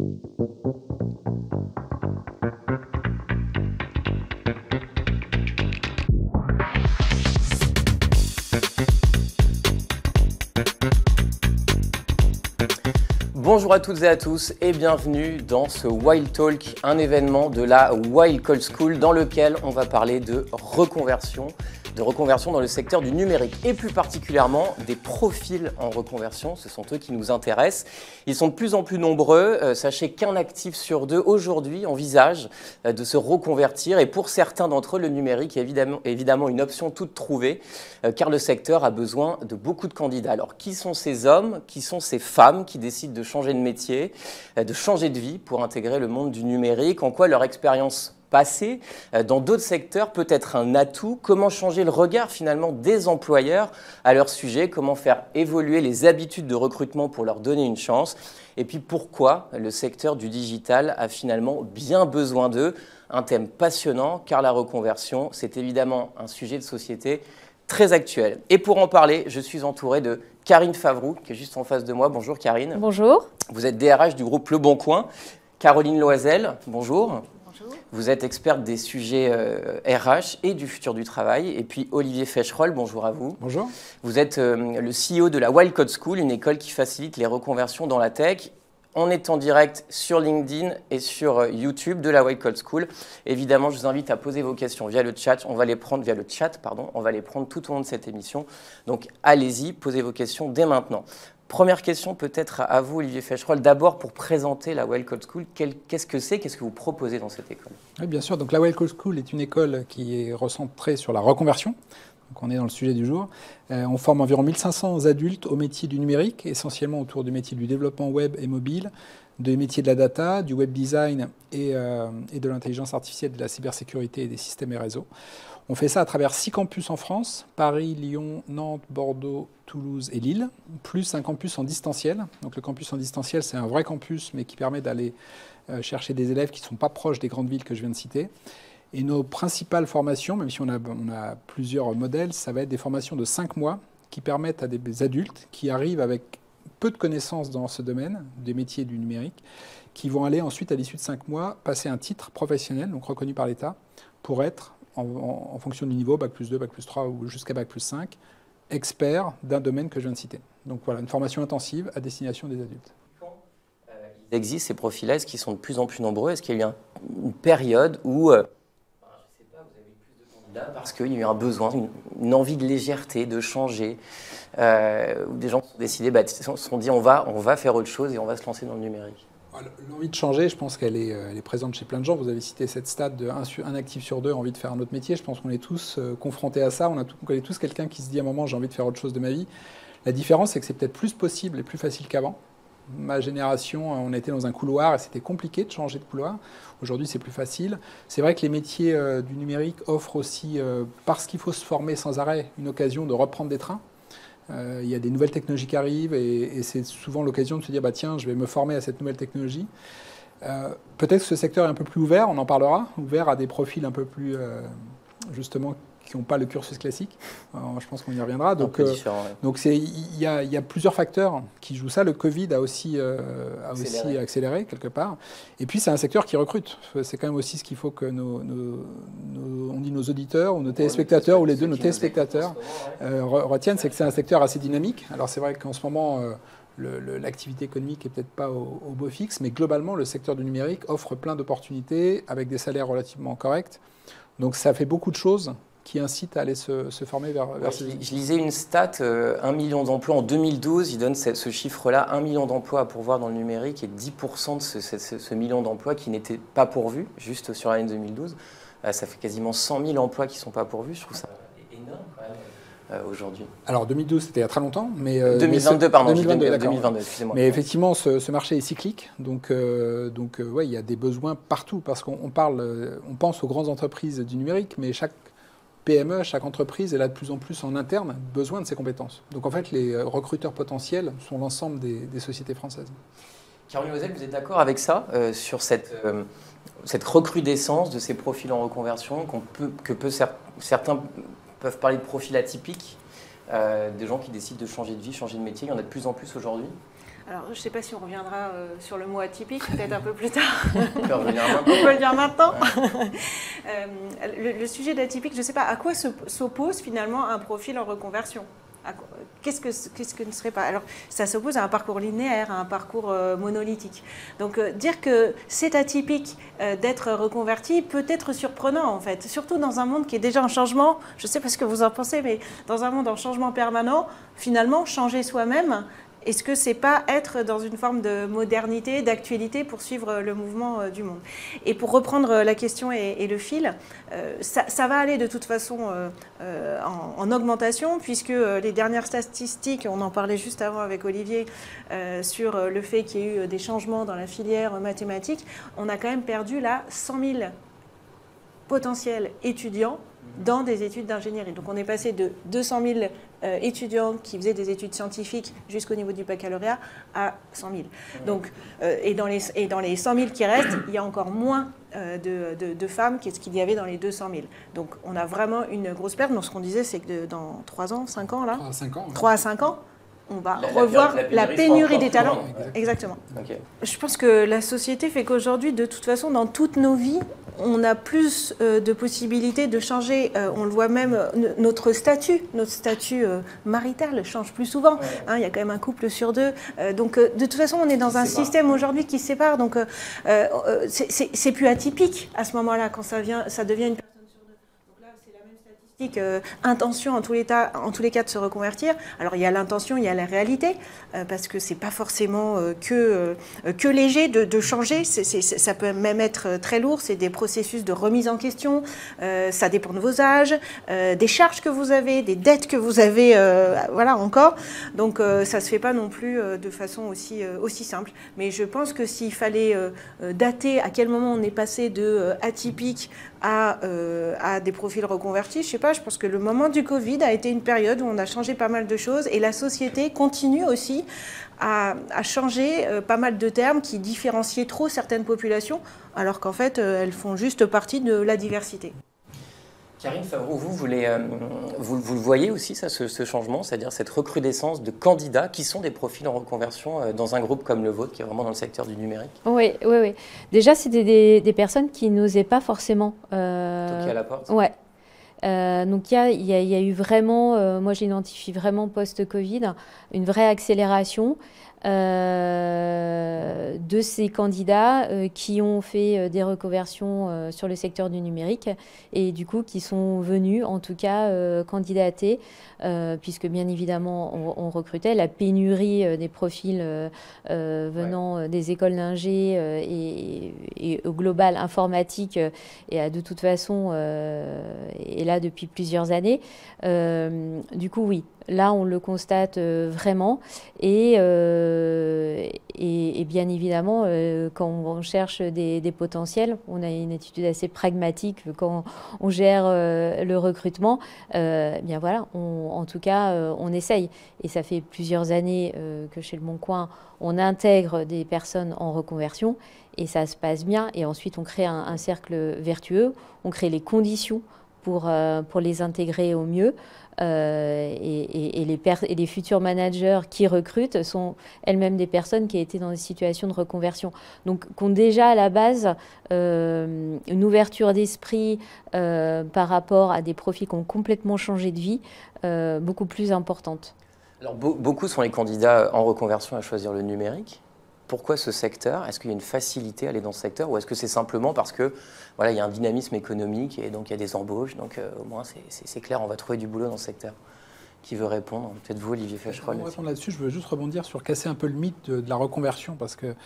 Bonjour à toutes et à tous et bienvenue dans ce Wild Talk, un événement de la Wild Call School dans lequel on va parler de reconversion dans le secteur du numérique et plus particulièrement des profils en reconversion. Ce sont eux qui nous intéressent. Ils sont de plus en plus nombreux. Sachez qu'un actif sur deux aujourd'hui envisage de se reconvertir et pour certains d'entre eux, le numérique est évidemment une option toute trouvée car le secteur a besoin de beaucoup de candidats. Alors qui sont ces hommes, qui sont ces femmes qui décident de changer de métier, de changer de vie pour intégrer le monde du numérique? En quoi leur expérience passé dans d'autres secteurs peut être un atout? Comment changer le regard finalement des employeurs à leur sujet? Comment faire évoluer les habitudes de recrutement pour leur donner une chance? Et puis pourquoi le secteur du digital a finalement bien besoin d'eux? Un thème passionnant car la reconversion, c'est évidemment un sujet de société très actuel. Et pour en parler, je suis entouré de Karine Favroux qui est juste en face de moi. Bonjour Karine. Bonjour. Vous êtes DRH du groupe Le Bon Coin. Caroline Loisel, bonjour. Vous êtes experte des sujets RH et du futur du travail. Et puis Olivier Fecheroll, bonjour à vous. Bonjour. Vous êtes le CEO de la Wild Call School, une école qui facilite les reconversions dans la tech. On est en direct sur LinkedIn et sur YouTube de la Wild Call School. Évidemment, je vous invite à poser vos questions via le chat. On va les prendre On va les prendre tout au long de cette émission. Donc allez-y, posez vos questions dès maintenant. Première question peut-être à vous, Olivier Fecheroll. D'abord, pour présenter la Wild Call School, qu'est-ce que c'est? Qu'est-ce que vous proposez dans cette école? Oui, bien sûr. Donc, la Wild Call School est une école qui est recentrée sur la reconversion. Donc, on est dans le sujet du jour. On forme environ 1500 adultes au métier du numérique, essentiellement autour du métier du développement web et mobile, des métiers de la data, du web design et de l'intelligence artificielle, de la cybersécurité et des systèmes et réseaux. On fait ça à travers 6 campus en France, Paris, Lyon, Nantes, Bordeaux, Toulouse et Lille, plus un campus en distanciel. Donc le campus en distanciel, c'est un vrai campus, mais qui permet d'aller chercher des élèves qui ne sont pas proches des grandes villes que je viens de citer. Et nos principales formations, même si on a plusieurs modèles, ça va être des formations de 5 mois qui permettent à des adultes qui arrivent avec peu de connaissances dans ce domaine, des métiers du numérique, qui vont aller ensuite, à l'issue de 5 mois, passer un titre professionnel, donc reconnu par l'État, pour être en fonction du niveau, Bac plus 2, Bac plus 3 ou jusqu'à Bac plus 5, expert d'un domaine que je viens de citer. Donc voilà, une formation intensive à destination des adultes. Il existe ces profils-là, est-ce qu'ils sont de plus en plus nombreux? Est-ce qu'il y a eu une période où, je ne sais pas, vous avez eu plus de candidats parce qu'il y a eu un besoin, une envie de légèreté, de changer, où des gens se sont dit on va faire autre chose et on va se lancer dans le numérique? L'envie de changer, je pense qu'elle est présente chez plein de gens. Vous avez cité cette stat de un actif sur 2 a envie de faire un autre métier. Je pense qu'on est tous confrontés à ça. On connaît tous quelqu'un qui se dit à un moment j'ai envie de faire autre chose de ma vie. La différence, c'est que c'est peut-être plus possible et plus facile qu'avant. Ma génération, on était dans un couloir et c'était compliqué de changer de couloir. Aujourd'hui, c'est plus facile. C'est vrai que les métiers du numérique offrent aussi, parce qu'il faut se former sans arrêt, une occasion de reprendre des trains. Il y a des nouvelles technologies qui arrivent et c'est souvent l'occasion de se dire bah, tiens, je vais me former à cette nouvelle technologie. Peut-être que ce secteur est un peu plus ouvert, on en parlera, ouvert à des profils un peu plus, justement, qui n'ont pas le cursus classique. Je pense qu'on y reviendra. Donc il y a plusieurs facteurs qui jouent ça. Le Covid a aussi accéléré quelque part. Et puis c'est un secteur qui recrute. C'est quand même aussi ce qu'il faut que nos auditeurs ou nos téléspectateurs, ou les deux, nos téléspectateurs retiennent, c'est que c'est un secteur assez dynamique. Alors c'est vrai qu'en ce moment, l'activité économique n'est peut-être pas au beau fixe, mais globalement, le secteur du numérique offre plein d'opportunités avec des salaires relativement corrects. Donc ça fait beaucoup de choses qui incite à aller se former vers ces... Je lisais une stat, 1 million d'emplois en 2012, il donne ce chiffre-là, 1 million d'emplois à pourvoir dans le numérique et 10% de ce million d'emplois qui n'étaient pas pourvus, juste sur l'année 2012. Ça fait quasiment 100 000 emplois qui ne sont pas pourvus, je trouve ça énorme quand même aujourd'hui. Alors 2012, c'était il y a très longtemps, mais... 2022, pardon, 2022, excusez-moi. Mais effectivement, ce marché est cyclique, donc ouais, il y a des besoins partout, parce qu'on pense aux grandes entreprises du numérique, mais chaque PME, chaque entreprise, elle a de plus en plus en interne besoin de ces compétences. Donc en fait, les recruteurs potentiels sont l'ensemble des sociétés françaises. Caroline Loisel, vous êtes d'accord avec ça, sur cette recrudescence de ces profils en reconversion, certains peuvent parler de profils atypiques, des gens qui décident de changer de vie, changer de métier, il y en a de plus en plus aujourd'hui? Alors, je ne sais pas si on reviendra sur le mot atypique, peut-être un peu plus tard. On peut le dire maintenant. Le sujet d'atypique, je ne sais pas, à quoi s'oppose finalement un profil en reconversion? Qu'est-ce que ne serait pas? Alors, ça s'oppose à un parcours linéaire, à un parcours monolithique. Donc, dire que c'est atypique d'être reconverti peut être surprenant, en fait. Surtout dans un monde qui est déjà en changement. Je ne sais pas ce que vous en pensez, mais dans un monde en changement permanent, finalement, changer soi-même, est-ce que c'est pas être dans une forme de modernité, d'actualité pour suivre le mouvement du monde? Et pour reprendre la question et le fil, ça va aller de toute façon en augmentation, puisque les dernières statistiques, on en parlait juste avant avec Olivier, sur le fait qu'il y ait eu des changements dans la filière mathématique, on a quand même perdu là 100 000 potentiels étudiants dans des études d'ingénierie. Donc on est passé de 200 000 étudiants qui faisaient des études scientifiques jusqu'au niveau du baccalauréat à 100 000. Donc, et dans les 100 000 qui restent, il y a encore moins de femmes qu'est-ce qu'il y avait dans les 200 000. Donc on a vraiment une grosse perte. Donc ce qu'on disait, c'est que dans 3 ans, 5 ans, là, 3 à 5 ans, on va revoir la pénurie des talents. Exactement. Okay. Je pense que la société fait qu'aujourd'hui, de toute façon, dans toutes nos vies, on a plus de possibilités de changer. On le voit même, notre statut marital change plus souvent. Ouais. Hein, il y a quand même un couple sur 2. Donc, de toute façon, on est dans un système aujourd'hui qui se sépare. Donc, c'est plus atypique à ce moment-là, quand ça devient une personne sur 2. Donc là, c'est la même statistique. Intention, en tous les cas, de se reconvertir. Alors, il y a l'intention, il y a la réalité, parce que c'est pas forcément que léger de changer. Ça peut même être très lourd. C'est des processus de remise en question. Ça dépend de vos âges, des charges que vous avez, des dettes que vous avez, voilà, encore. Donc, ça se fait pas non plus de façon aussi simple. Mais je pense que s'il fallait dater à quel moment on est passé de atypique à des profils reconvertis, je sais pas, je pense que le moment du Covid a été une période où on a changé pas mal de choses et la société continue aussi à changer pas mal de termes qui différenciaient trop certaines populations, alors qu'en fait, elles font juste partie de la diversité. Karine Favreau, vous le voyez aussi, ça, ce changement, c'est-à-dire cette recrudescence de candidats qui sont des profils en reconversion dans un groupe comme le vôtre, qui est vraiment dans le secteur du numérique? Oui. Déjà, c'était des personnes qui n'osaient pas forcément... Toquer à la porte? Ouais. Donc il y a eu vraiment, moi j'identifie vraiment post-Covid, une vraie accélération de ces candidats qui ont fait des reconversions sur le secteur du numérique et du coup qui sont venus en tout cas candidater puisque bien évidemment on recrutait. La pénurie des profils venant des écoles d'ingé et au global informatique et de toute façon est là depuis plusieurs années. Du coup oui. Là, on le constate vraiment et bien évidemment, quand on cherche des potentiels, on a une attitude assez pragmatique quand on gère le recrutement. Bien voilà, en tout cas, on essaye. Et ça fait plusieurs années que chez Le Bon Coin, on intègre des personnes en reconversion et ça se passe bien. Et ensuite, on crée un cercle vertueux, on crée les conditions pour les intégrer au mieux. Et les futurs managers qui recrutent sont elles-mêmes des personnes qui ont été dans des situations de reconversion. Donc, qui ont déjà à la base une ouverture d'esprit par rapport à des profils qui ont complètement changé de vie, beaucoup plus importante. Alors, beaucoup sont les candidats en reconversion à choisir le numérique. Pourquoi ce secteur? Est-ce qu'il y a une facilité à aller dans ce secteur ou est-ce que c'est simplement parce que voilà, il y a un dynamisme économique et donc il y a des embauches, donc au moins c'est clair, on va trouver du boulot dans ce secteur? Qui veut répondre? Peut-être vous, Olivier Fescheroll. Pour répondre là-dessus, je veux juste rebondir sur casser un peu le mythe de la reconversion parce que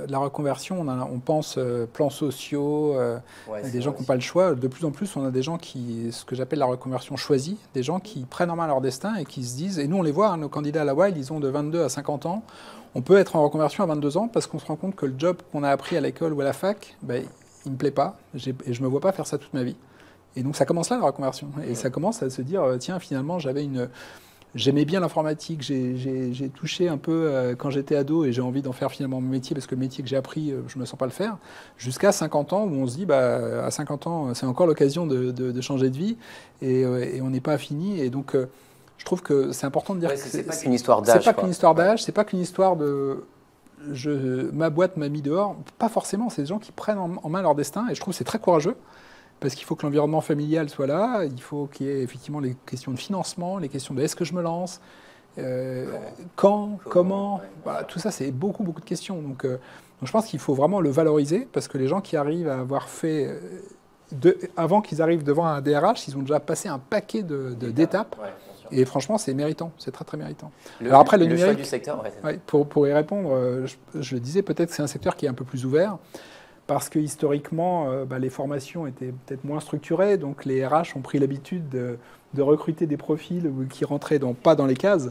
la reconversion, on pense plans sociaux, des gens qui n'ont pas le choix. De plus en plus, on a des gens ce que j'appelle la reconversion choisie, des gens qui prennent en main leur destin et qui se disent, et nous on les voit, hein, nos candidats à la Wild, ils ont de 22 à 50 ans. On peut être en reconversion à 22 ans parce qu'on se rend compte que le job qu'on a appris à l'école ou à la fac, ben, il ne me plaît pas et je ne me vois pas faire ça toute ma vie. Et donc ça commence là la reconversion. Et ça commence à se dire, tiens, finalement, j'aimais bien l'informatique, j'ai touché un peu quand j'étais ado et j'ai envie d'en faire finalement mon métier parce que le métier que j'ai appris, je ne me sens pas le faire. Jusqu'à 50 ans où on se dit, bah, à 50 ans, c'est encore l'occasion de changer de vie et on n'est pas fini. Et donc Je trouve que c'est important de dire que c'est pas qu'une histoire d'âge. C'est pas qu'une histoire d'âge, c'est pas qu'une histoire de ma boîte m'a mis dehors. Pas forcément, c'est des gens qui prennent en main leur destin et je trouve que c'est très courageux parce qu'il faut que l'environnement familial soit là, il faut qu'il y ait effectivement les questions de financement, les questions de est-ce que je me lance, comment, voilà, tout ça c'est beaucoup de questions. Donc je pense qu'il faut vraiment le valoriser parce que les gens qui arrivent à avoir fait, avant qu'ils arrivent devant un DRH, ils ont déjà passé un paquet d'étapes. Et franchement, c'est méritant, c'est très méritant. Alors après, le numérique, choix du secteur, pour y répondre, je le disais, peut-être que c'est un secteur qui est un peu plus ouvert, parce que historiquement, les formations étaient peut-être moins structurées, donc les RH ont pris l'habitude de recruter des profils qui rentraient pas dans les cases.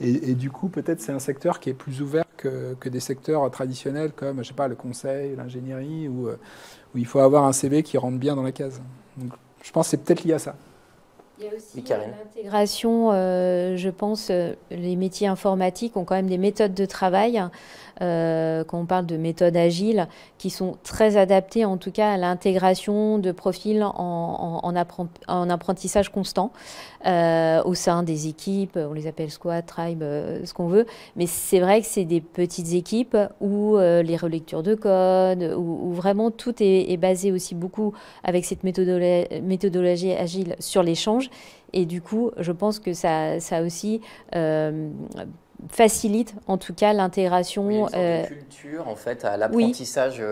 Et du coup, peut-être c'est un secteur qui est plus ouvert que des secteurs traditionnels comme, je sais pas, le conseil, l'ingénierie, où il faut avoir un CV qui rentre bien dans la case. Donc, je pense que c'est peut-être lié à ça. Il y a aussi l'intégration, je pense, les métiers informatiques ont quand même des méthodes de travail, quand on parle de méthodes agiles, qui sont très adaptées en tout cas à l'intégration de profils en apprentissage constant au sein des équipes, on les appelle squad, tribe, ce qu'on veut, mais c'est vrai que c'est des petites équipes où les relectures de code, où vraiment tout est basé aussi beaucoup avec cette méthodologie agile sur l'échange. Et du coup, je pense que ça aussi facilite en tout cas l'intégration. Oui, il y a une sorte de culture en fait à l'apprentissage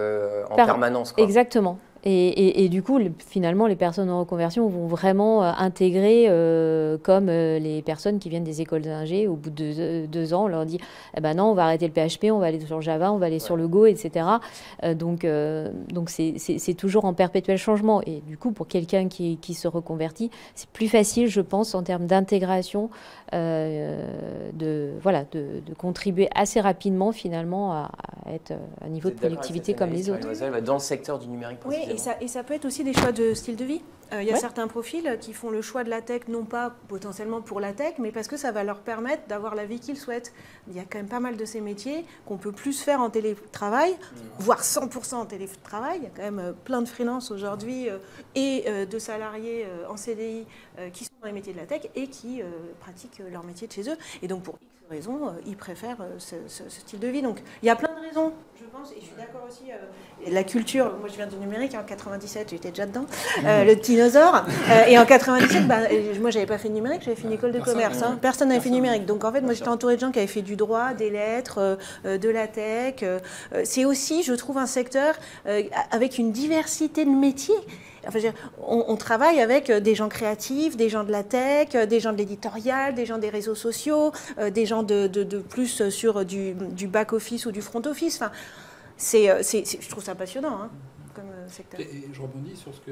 en permanence. Exactement. Et du coup, finalement, les personnes en reconversion vont vraiment intégrer comme les personnes qui viennent des écoles d'ingé. Au bout de 2 ans, on leur dit eh ben non, on va arrêter le PHP, on va aller sur Java, on va aller sur le Go, etc. Donc c'est toujours en perpétuel changement. Et du coup, pour quelqu'un qui se reconvertit, c'est plus facile, je pense, en termes d'intégration, de contribuer assez rapidement, finalement, à être à un niveau de productivité comme les autres. Dans le secteur du numérique, oui, et ça peut être aussi des choix de style de vie. Il y a certains profils qui font le choix de la tech, non pas potentiellement pour la tech, mais parce que ça va leur permettre d'avoir la vie qu'ils souhaitent. Il y a quand même pas mal de ces métiers qu'on peut plus faire en télétravail, voire 100% en télétravail. Il y a quand même plein de freelances aujourd'hui et de salariés en CDI qui sont dans les métiers de la tech et qui pratiquent leur métier de chez eux. Et donc pour X raisons, ils préfèrent ce style de vie. Donc il y a plein de raisons, je pense, et je suis d'accord aussi. La culture, moi je viens du numérique, en 97, j'étais déjà dedans, le dinosaure. Et en 97, moi j'avais pas fait de numérique, j'avais fait une école de commerce. Personne n'avait fait numérique. Donc en fait, moi j'étais entourée de gens qui avaient fait du droit, des lettres, de la tech. C'est aussi, je trouve, un secteur avec une diversité de métiers. Enfin, on travaille avec des gens créatifs, des gens de la tech, des gens de l'éditorial, des gens des réseaux sociaux, des gens de plus sur du back-office ou du front-office. Enfin, je trouve ça passionnant comme secteur. Et je rebondis sur ce que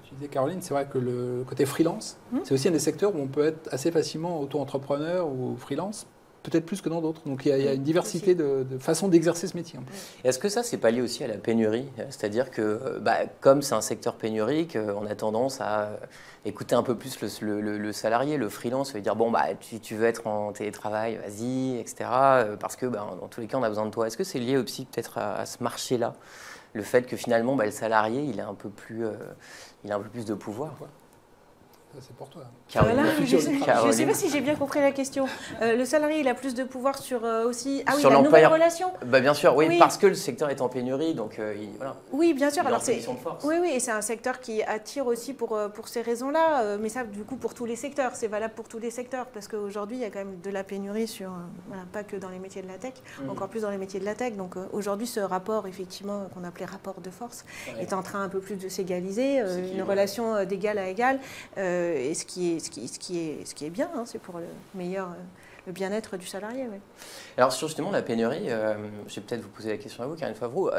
tu disais, Caroline. C'est vrai que le côté freelance, c'est aussi un des secteurs où on peut être assez facilement auto-entrepreneur ou freelance. Peut-être plus que dans d'autres. Donc il y a une diversité de façons d'exercer ce métier. Est-ce que ça, c'est pas lié aussi à la pénurie? C'est-à-dire que, comme c'est un secteur pénurique, on a tendance à écouter un peu plus le salarié, le freelance, veut dire bon, tu veux être en télétravail, vas-y, etc. Parce que dans tous les cas, on a besoin de toi. Est-ce que c'est lié aussi peut-être à ce marché-là? Le fait que finalement, le salarié, il a un peu plus de pouvoir. C'est pour toi. Voilà, je ne sais pas si j'ai bien compris la question. Le salarié, il a plus de pouvoir sur aussi... Ah oui, sur la nouvelle relation. Bien sûr, oui, parce que le secteur est en pénurie, donc voilà. Oui, bien sûr. Alors c'est de force. Oui, et c'est un secteur qui attire aussi pour ces raisons-là. Mais ça, du coup, pour tous les secteurs, c'est valable pour tous les secteurs, parce qu'aujourd'hui, il y a quand même de la pénurie sur, pas que dans les métiers de la tech, encore plus dans les métiers de la tech. Donc aujourd'hui, ce rapport, effectivement, qu'on appelait rapport de force, est en train un peu plus de s'égaliser, une relation d'égal à égal. Et ce qui est bien, c'est pour le bien-être du salarié. Oui. Alors sur justement la pénurie, je vais peut-être vous poser la question à vous, Karine Favreau.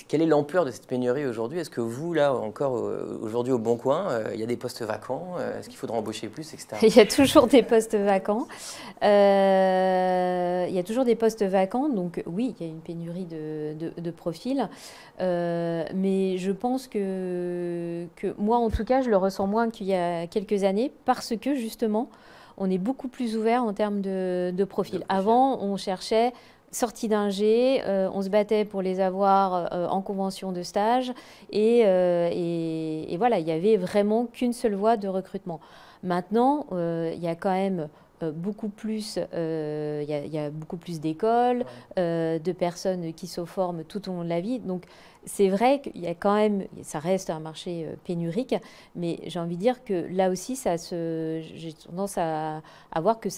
Quelle est l'ampleur de cette pénurie aujourd'hui? Est-ce que vous, là, encore aujourd'hui au Bon Coin, il y a des postes vacants? Est-ce qu'il faudra embaucher plus, etc. Il y a toujours des postes vacants. Donc oui, il y a une pénurie de profils. Mais je pense que moi, en tout cas, je le ressens moins qu'il y a quelques années parce que justement, on est beaucoup plus ouvert en termes de profils. Avant, on cherchait sorties d'ingé, on se battait pour les avoir en convention de stage et voilà, il n'y avait vraiment qu'une seule voie de recrutement. Maintenant, il y a quand même beaucoup plus, il y a beaucoup plus d'écoles, de personnes qui se forment tout au long de la vie. Donc, c'est vrai qu'il y a quand même, ça reste un marché pénurique, mais j'ai envie de dire que là aussi, j'ai tendance à voir que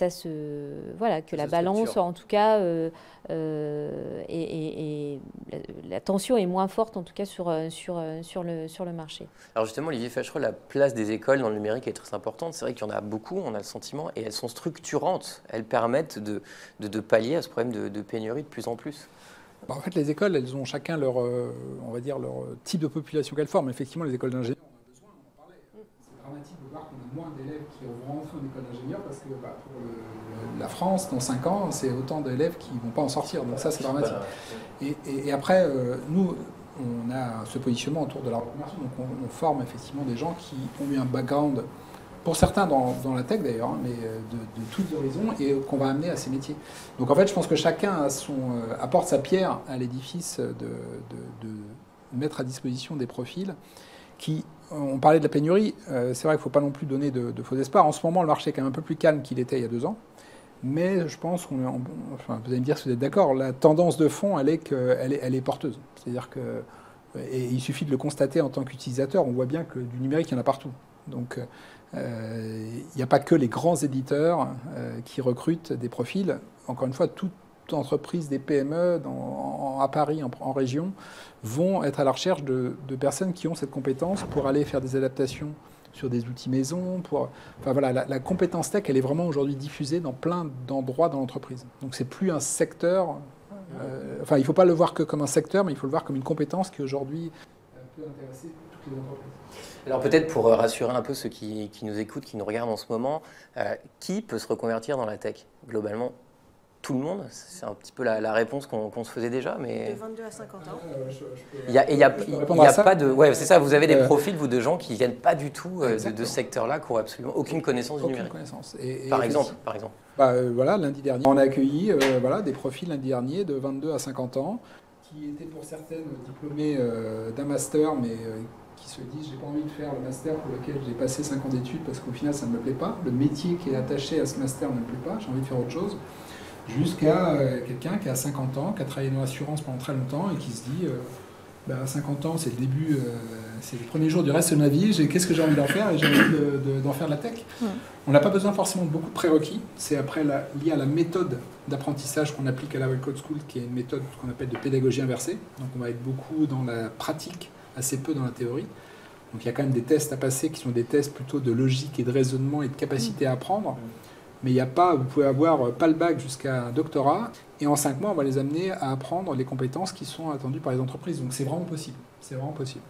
voilà, que la balance, en tout cas, et la tension est moins forte, en tout cas, sur le marché. Alors justement, Olivier Fachereux, la place des écoles dans le numérique est très importante. C'est vrai qu'il y en a beaucoup, on a le sentiment, et elles sont structurantes. Elles permettent de pallier à ce problème de pénurie de plus en plus. En fait, les écoles, elles ont chacun leur, on va dire, leur type de population qu'elles forment. Effectivement, les écoles d'ingénieurs, on a besoin, on en parlait. C'est dramatique de voir qu'on a moins d'élèves qui vont rentrer en école d'ingénieur parce que pour la France, dans 5 ans, c'est autant d'élèves qui ne vont pas en sortir. Donc ça, c'est dramatique. Et après, nous, on a ce positionnement autour de la reconversion. Donc on forme effectivement des gens qui ont eu un background, pour certains dans la tech d'ailleurs, mais de tous horizons, et qu'on va amener à ces métiers. Donc en fait, je pense que chacun apporte sa pierre à l'édifice de mettre à disposition des profils qui, on parlait de la pénurie, c'est vrai qu'il ne faut pas non plus donner de faux espoirs. En ce moment, le marché est quand même un peu plus calme qu'il était il y a 2 ans, mais je pense enfin, vous allez me dire si vous êtes d'accord, la tendance de fond, elle est porteuse. C'est-à-dire que, et il suffit de le constater en tant qu'utilisateur, on voit bien que du numérique, il y en a partout. Donc, il n'y a pas que les grands éditeurs qui recrutent des profils. Encore une fois, toute entreprise, des PME à Paris, en région, vont être à la recherche de personnes qui ont cette compétence pour aller faire des adaptations sur des outils maison. Enfin, voilà, la compétence tech, elle est vraiment aujourd'hui diffusée dans plein d'endroits dans l'entreprise. Donc, c'est plus un secteur. Enfin, il ne faut pas le voir que comme un secteur, mais il faut le voir comme une compétence qui aujourd'hui peut intéresser toutes les entreprises. Alors peut-être pour rassurer un peu ceux qui nous écoutent, qui nous regardent en ce moment, qui peut se reconvertir dans la tech? Globalement, tout le monde? C'est un petit peu la réponse qu'on se faisait déjà, mais... De 22 à 50 ans. Il y a pas de... Ouais, c'est ça, vous avez des profils, vous, de gens qui ne viennent pas du tout de ce secteur-là, qui n'ont absolument aucune connaissance du numérique. Par exemple. Voilà, lundi dernier, on a accueilli des profils lundi dernier de 22 à 50 ans, qui étaient pour certaines diplômés d'un master, mais... qui se disent, j'ai pas envie de faire le master pour lequel j'ai passé 5 ans d'études parce qu'au final ça ne me plaît pas, le métier qui est attaché à ce master ne me plaît pas, j'ai envie de faire autre chose, jusqu'à quelqu'un qui a 50 ans, qui a travaillé dans l'assurance pendant très longtemps et qui se dit, à 50 ans c'est le début, c'est le premier jour du reste de ma vie, qu'est-ce que j'ai envie d'en faire et j'ai envie d'en faire de la tech. On n'a pas besoin forcément de beaucoup de prérequis, c'est après lié à la méthode d'apprentissage qu'on applique à la Well Code School, qui est une méthode qu'on appelle de pédagogie inversée, donc on va être beaucoup dans la pratique, assez peu dans la théorie. Donc il y a quand même des tests à passer qui sont des tests plutôt de logique et de raisonnement et de capacité à apprendre. Mais il n'y a pas, vous pouvez avoir pas le bac jusqu'à un doctorat, et en 5 mois, on va les amener à apprendre les compétences qui sont attendues par les entreprises. Donc c'est vraiment possible. C'est vraiment possible.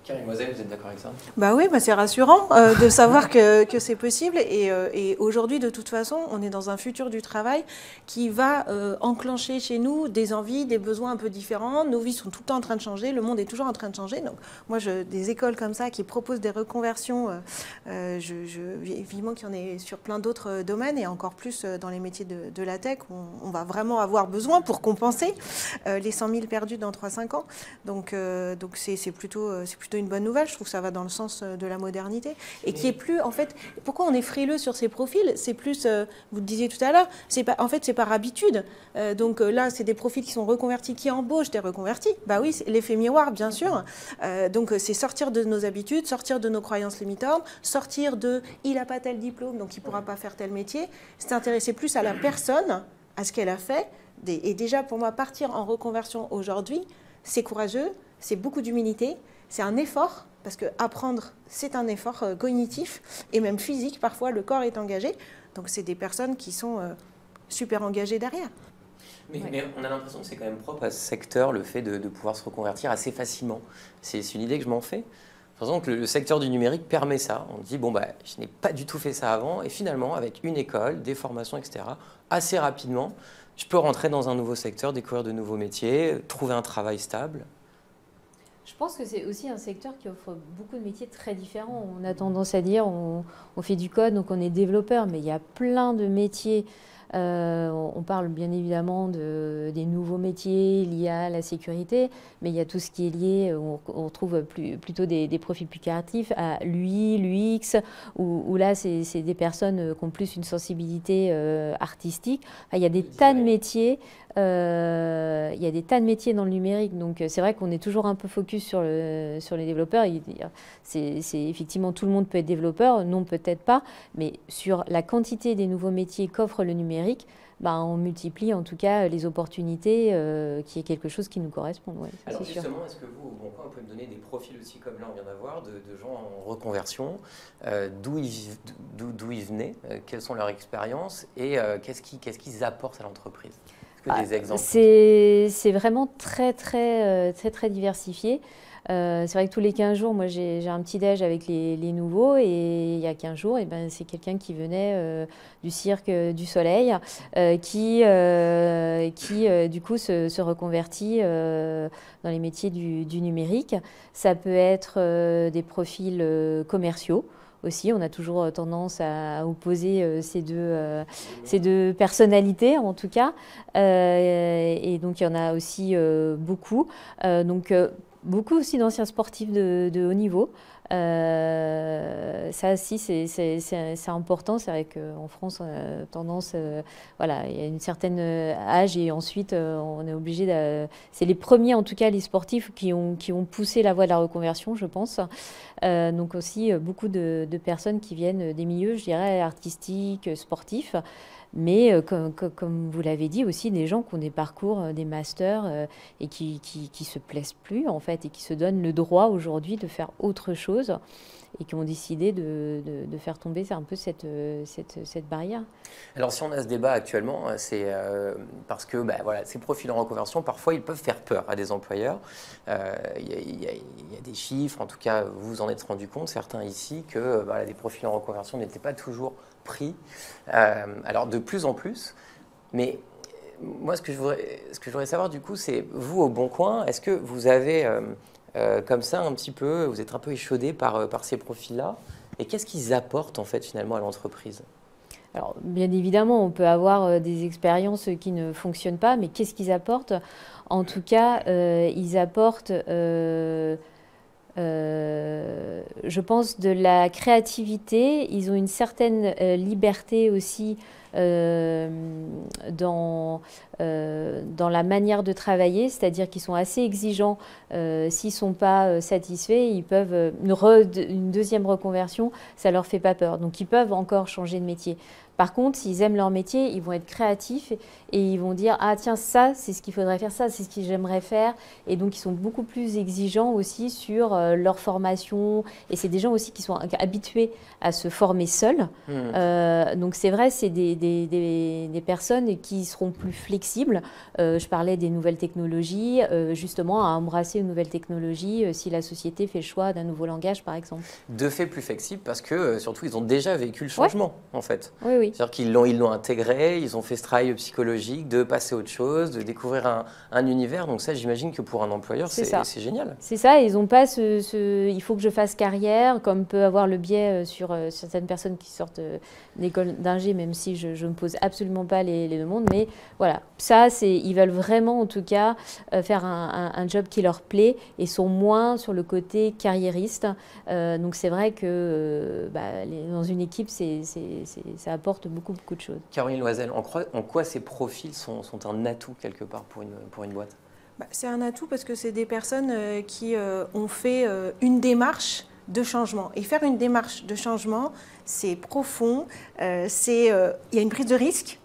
Karine Loisel, vous êtes d'accord avec ça? Bah oui, c'est rassurant de savoir que c'est possible. Et aujourd'hui, de toute façon, on est dans un futur du travail qui va enclencher chez nous des envies, des besoins un peu différents. Nos vies sont tout le temps en train de changer, le monde est toujours en train de changer. Donc moi, des écoles comme ça qui proposent des reconversions, vivement qu'il y en ait sur plein d'autres domaines et encore plus dans les métiers de la tech, on va vraiment avoir besoin pour compenser les 100 000 perdus dans 3-5 ans. Donc c'est plutôt une bonne nouvelle. Je trouve que ça va dans le sens de la modernité et qui est plus, en fait, pourquoi on est frileux sur ces profils? C'est plus, vous le disiez tout à l'heure, c'est par habitude. Donc là, c'est des profils qui sont reconvertis, qui embauchent des reconvertis. Bah oui, c'est l'effet miroir, bien sûr. Donc c'est sortir de nos habitudes, sortir de nos croyances limitantes, sortir de il n'a pas tel diplôme, donc il ne pourra pas faire tel métier. C'est intéresser plus à la personne, à ce qu'elle a fait. Et déjà, pour moi, partir en reconversion aujourd'hui, c'est courageux, c'est beaucoup d'humilité. C'est un effort, parce que apprendre, c'est un effort cognitif et même physique. Parfois, le corps est engagé. Donc, c'est des personnes qui sont super engagées derrière. Mais on a l'impression que c'est quand même propre à ce secteur, le fait de pouvoir se reconvertir assez facilement. C'est une idée que je m'en fais. Par exemple, le secteur du numérique permet ça. On dit, je n'ai pas du tout fait ça avant. Et finalement, avec une école, des formations, etc., assez rapidement, je peux rentrer dans un nouveau secteur, découvrir de nouveaux métiers, trouver un travail stable. Je pense que c'est aussi un secteur qui offre beaucoup de métiers très différents. On a tendance à dire on fait du code, donc on est développeur, mais il y a plein de métiers On parle bien évidemment des nouveaux métiers liés à la sécurité, mais il y a tout ce qui est lié, on retrouve plutôt des profils plus créatifs, à l'UI, l'UX, où là, c'est des personnes qui ont plus une sensibilité artistique. Enfin, il y a des tas de métiers. Il y a des tas de métiers dans le numérique, donc c'est vrai qu'on est toujours un peu focus sur les développeurs. C'est effectivement, tout le monde peut être développeur, non peut-être pas, mais sur la quantité des nouveaux métiers qu'offre le numérique, ben, on multiplie en tout cas les opportunités, qui est quelque chose qui nous correspond. Ouais, alors justement, est-ce que vous, au Bon Coin, vous pouvez me donner des profils aussi comme là on vient d'avoir, de gens en reconversion, d'où ils venaient, quelles sont leurs expériences et qu'est-ce qu'ils apportent à l'entreprise? Des exemples? C'est vraiment très diversifié. C'est vrai que tous les 15 jours, moi j'ai un petit déj avec les nouveaux, et il y a 15 jours, et ben, c'est quelqu'un qui venait du cirque du Soleil, qui du coup se reconvertit dans les métiers du numérique. Ça peut être des profils commerciaux. Aussi, on a toujours tendance à opposer ces deux personnalités, en tout cas. Et donc, il y en a aussi beaucoup. Beaucoup aussi d'anciens sportifs de haut niveau. Ça aussi, c'est important. C'est vrai qu'en France, on a tendance, voilà, il y a une certaine âge, et ensuite, on est obligé de... C'est les premiers, en tout cas, les sportifs qui ont poussé la voie de la reconversion, je pense. Donc aussi, beaucoup de personnes qui viennent des milieux, je dirais, artistiques, sportifs. Mais comme vous l'avez dit, aussi des gens qui ont des parcours, des masters, et qui se plaisent plus, en fait, et qui se donnent le droit aujourd'hui de faire autre chose, et qui ont décidé de faire tomber un peu cette barrière. Alors si on a ce débat actuellement, c'est parce que voilà, ces profils en reconversion, parfois, ils peuvent faire peur à des employeurs. Il y a des chiffres, en tout cas, vous vous en êtes rendu compte, certains ici, que des profils en reconversion n'étaient pas toujours pris. Alors de plus en plus, mais moi ce que je voudrais savoir du coup, c'est vous au Bon Coin, est-ce que vous avez comme ça un petit peu, vous êtes un peu échaudé par ces profils-là, et qu'est-ce qu'ils apportent en fait finalement à l'entreprise? Alors bien évidemment, on peut avoir des expériences qui ne fonctionnent pas, mais qu'est-ce qu'ils apportent? En tout cas, ils apportent je pense de la créativité, ils ont une certaine liberté aussi dans la manière de travailler, c'est-à-dire qu'ils sont assez exigeants. S'ils ne sont pas satisfaits, ils peuvent une deuxième reconversion, ça ne leur fait pas peur. Donc ils peuvent encore changer de métier. Par contre, s'ils aiment leur métier, ils vont être créatifs et ils vont dire « Ah tiens, ça, c'est ce qu'il faudrait faire, ça, c'est ce que j'aimerais faire ». Et donc, ils sont beaucoup plus exigeants aussi sur leur formation. Et c'est des gens aussi qui sont habitués à se former seuls. Donc, c'est vrai, c'est des personnes qui seront plus flexibles. Je parlais des nouvelles technologies, justement, à embrasser une nouvelle technologie si la société fait le choix d'un nouveau langage, par exemple. De fait plus flexible parce que, surtout, ils ont déjà vécu le changement, en fait. Oui, oui. C'est-à-dire qu'ils l'ont intégré, ils ont fait ce travail psychologique de passer à autre chose, de découvrir un univers. Donc ça, j'imagine que pour un employeur, c'est génial. C'est ça, ils n'ont pas il faut que je fasse carrière, comme peut avoir le biais sur certaines personnes qui sortent d'école d'ingé, même si je ne pose absolument pas les demandes. Mais voilà, ça, ils veulent vraiment, en tout cas, faire un job qui leur plaît et sont moins sur le côté carriériste. Donc c'est vrai que dans une équipe, ça apporte beaucoup de choses. Caroline Loisel, en quoi ces profils sont un atout quelque part pour une boîte? C'est un atout parce que c'est des personnes qui ont fait une démarche de changement. Et faire une démarche de changement, c'est profond, il y a une prise de risque.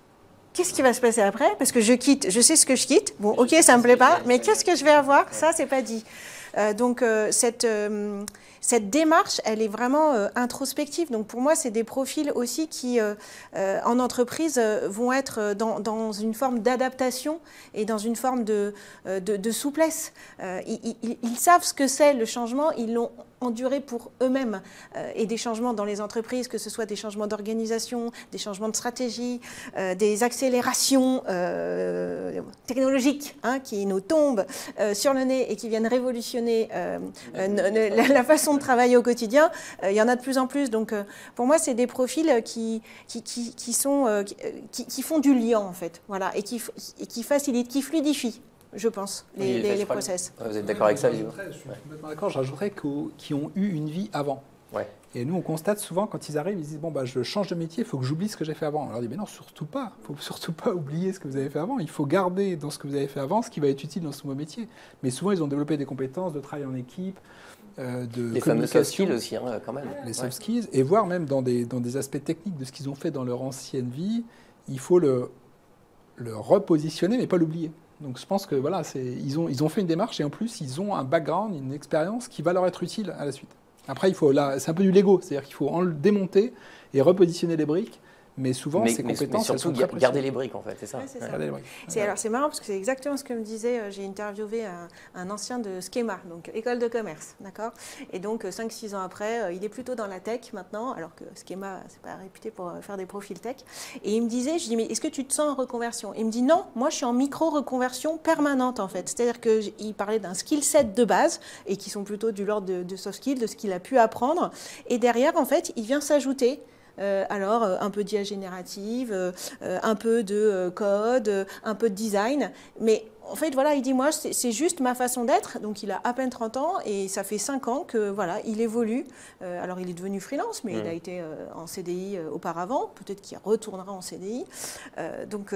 Qu'est-ce qui va se passer après? Parce que je quitte, je sais ce que je quitte. Bon, ok, ça me plaît pas, mais qu'est-ce que je vais avoir? Ça, c'est pas dit. Donc, cette démarche, elle est vraiment introspective. Donc, pour moi, c'est des profils aussi qui, en entreprise, vont être dans une forme d'adaptation et dans une forme de souplesse. Ils savent ce que c'est le changement, ils l'ont endurer pour eux-mêmes et des changements dans les entreprises, que ce soit des changements d'organisation, des changements de stratégie, des accélérations technologiques qui nous tombent sur le nez et qui viennent révolutionner la façon de travailler au quotidien, il y en a de plus en plus. Donc pour moi, c'est des profils qui font du lien en fait, voilà, et qui facilitent, qui fluidifient, je pense, les process. Vous êtes d'accord avec ça, Vivo? Je suis complètement d'accord. J'ajouterais qu'ils ont eu une vie avant. Ouais. Et nous, on constate souvent, quand ils arrivent, ils disent « Bon, je change de métier, il faut que j'oublie ce que j'ai fait avant. » On leur dit « Mais non, surtout pas. Il ne faut surtout pas oublier ce que vous avez fait avant. Il faut garder dans ce que vous avez fait avant ce qui va être utile dans ce nouveau métier. » Mais souvent, ils ont développé des compétences de travail en équipe, de les fameux soft skills aussi, quand même. Les soft skills, et voire même dans des aspects techniques de ce qu'ils ont fait dans leur ancienne vie, il faut le repositionner, mais pas l'oublier. Donc je pense que voilà, ils ont fait une démarche et en plus, ils ont un background, une expérience qui va leur être utile à la suite. Après, c'est un peu du Lego, c'est-à-dire qu'il faut en le démonter et repositionner les briques. Mais souvent, ces compétences, mais surtout garder les briques, en fait, c'est ça. Ouais, c'est ça. Garder les briques. Alors, c'est marrant parce que c'est exactement ce que me disait, j'ai interviewé un ancien de Schema, donc école de commerce, d'accord. Et donc, 5-6 ans après, il est plutôt dans la tech maintenant, alors que Schema, c'est pas réputé pour faire des profils tech. Et il me disait, je dis, mais est-ce que tu te sens en reconversion? Il me dit, non, moi, je suis en micro-reconversion permanente, en fait. C'est-à-dire qu'il parlait d'un skill set de base, et qui sont plutôt du l'ordre de soft skills, de ce qu'il a pu apprendre. Et derrière, en fait, il vient s'ajouter alors un peu d'IA générative, un peu de code, un peu de design. Mais en fait, voilà, il dit, moi, c'est juste ma façon d'être. Donc, il a à peine 30 ans et ça fait 5 ans que, voilà, il évolue. Alors, il est devenu freelance, mais il a été en CDI auparavant. Peut-être qu'il retournera en CDI. Donc,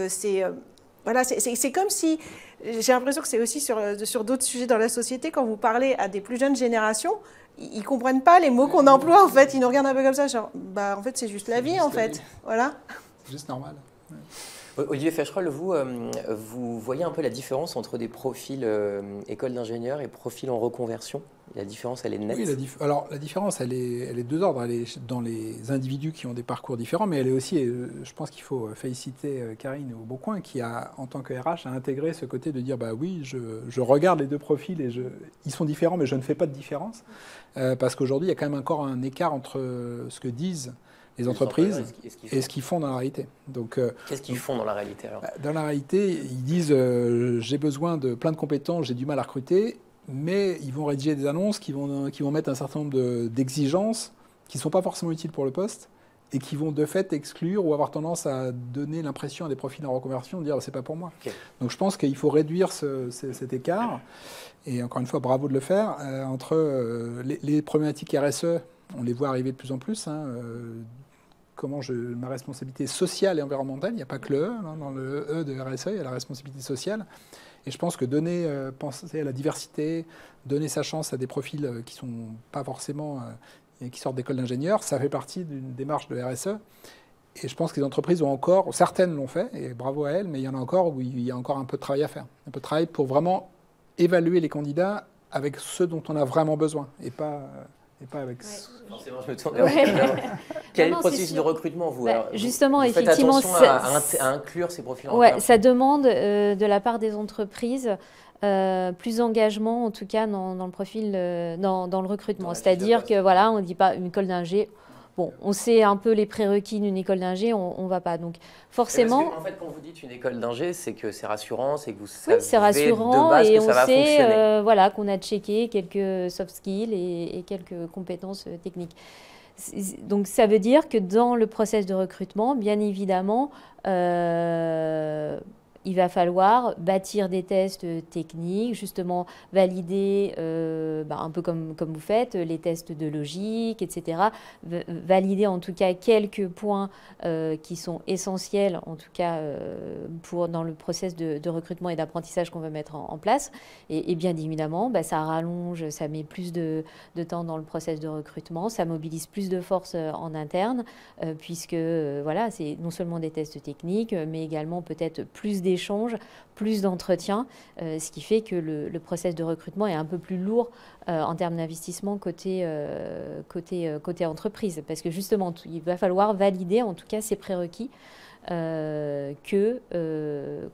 voilà, c'est comme si, j'ai l'impression que c'est aussi sur d'autres sujets dans la société, quand vous parlez à des plus jeunes générations, ils ne comprennent pas les mots qu'on emploie, en fait. Ils nous regardent un peu comme ça, genre, en fait, c'est juste la vie, en fait. Voilà. C'est juste normal. Ouais. Olivier Feschroll, vous voyez un peu la différence entre des profils école d'ingénieur et profils en reconversion? La différence, elle est nette? Oui, alors la différence, elle est deux ordres. Elle est dans les individus qui ont des parcours différents, mais elle est aussi, je pense qu'il faut féliciter Karine au Boncoin, qui a, en tant que RH, a intégré ce côté de dire, oui, je regarde les deux profils et ils sont différents, mais je ne fais pas de différence. Parce qu'aujourd'hui, il y a quand même encore un écart entre ce que disent les entreprises et ce qu'ils font dans la réalité. Qu'est-ce qu'ils font dans la réalité alors? Dans la réalité, ils disent j'ai besoin de plein de compétences, j'ai du mal à recruter, mais ils vont rédiger des annonces qui vont mettre un certain nombre d'exigences qui ne sont pas forcément utiles pour le poste et qui vont de fait exclure ou avoir tendance à donner l'impression à des profils en reconversion de dire c'est pas pour moi. Okay. Donc je pense qu'il faut réduire cet écart, et encore une fois bravo de le faire, entre les problématiques RSE, on les voit arriver de plus en plus, comment ma responsabilité sociale et environnementale, il n'y a pas que le E, dans le E de RSE, il y a la responsabilité sociale. Et je pense que penser à la diversité, donner sa chance à des profils qui ne sont pas forcément, qui sortent d'école d'ingénieurs, ça fait partie d'une démarche de RSE. Et je pense que les entreprises ont encore, certaines l'ont fait, et bravo à elles, mais il y en a encore où il y a encore un peu de travail à faire. Un peu de travail pour vraiment évaluer les candidats avec ceux dont on a vraiment besoin, et pas avec... Forcément, je me tourne vers Quel est le processus de recrutement, vous justement, vous effectivement, faites attention à inclure ces profils en reconversion. Ça demande de la part des entreprises plus d'engagement, en tout cas dans le profil, dans le recrutement. C'est-à-dire que voilà, on ne dit pas une école d'ingé. Bon, on sait un peu les prérequis d'une école d'ingé, on ne va pas. Donc, forcément... Parce que, en fait, quand vous dites une école d'ingé, c'est que c'est rassurant, c'est que vous savez c'est rassurant, de base et que ça va fonctionner. Voilà, qu'on a checké quelques soft skills et quelques compétences techniques. Donc, ça veut dire que dans le process de recrutement, bien évidemment, il va falloir bâtir des tests techniques, justement valider, un peu comme vous faites, les tests de logique, etc. Valider en tout cas quelques points qui sont essentiels, en tout cas dans le process de recrutement et d'apprentissage qu'on va mettre en place. Et bien évidemment, ça rallonge, ça met plus de temps dans le process de recrutement, ça mobilise plus de force en interne, puisque voilà, c'est non seulement des tests techniques, mais également peut-être plus d'échanges, plus d'entretiens, ce qui fait que le process de recrutement est un peu plus lourd en termes d'investissement côté entreprise, parce que justement, il va falloir valider en tout cas ces prérequis que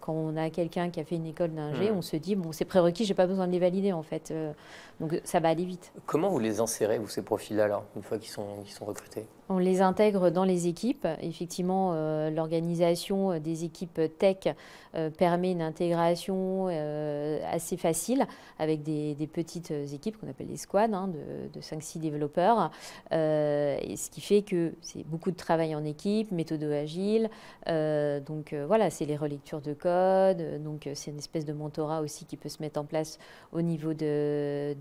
quand on a quelqu'un qui a fait une école d'ingé, on se dit, bon, c'est prérequis, j'ai pas besoin de les valider en fait. Donc ça va aller vite. Comment vous les insérez, vous, ces profils-là, alors, une fois qu'ils sont recrutés? On les intègre dans les équipes. Effectivement, l'organisation des équipes tech permet une intégration assez facile avec des petites équipes qu'on appelle des squads de 5-6 développeurs. Et ce qui fait que c'est beaucoup de travail en équipe, méthode agile. Donc voilà, c'est les relectures de code. Donc c'est une espèce de mentorat aussi qui peut se mettre en place au niveau de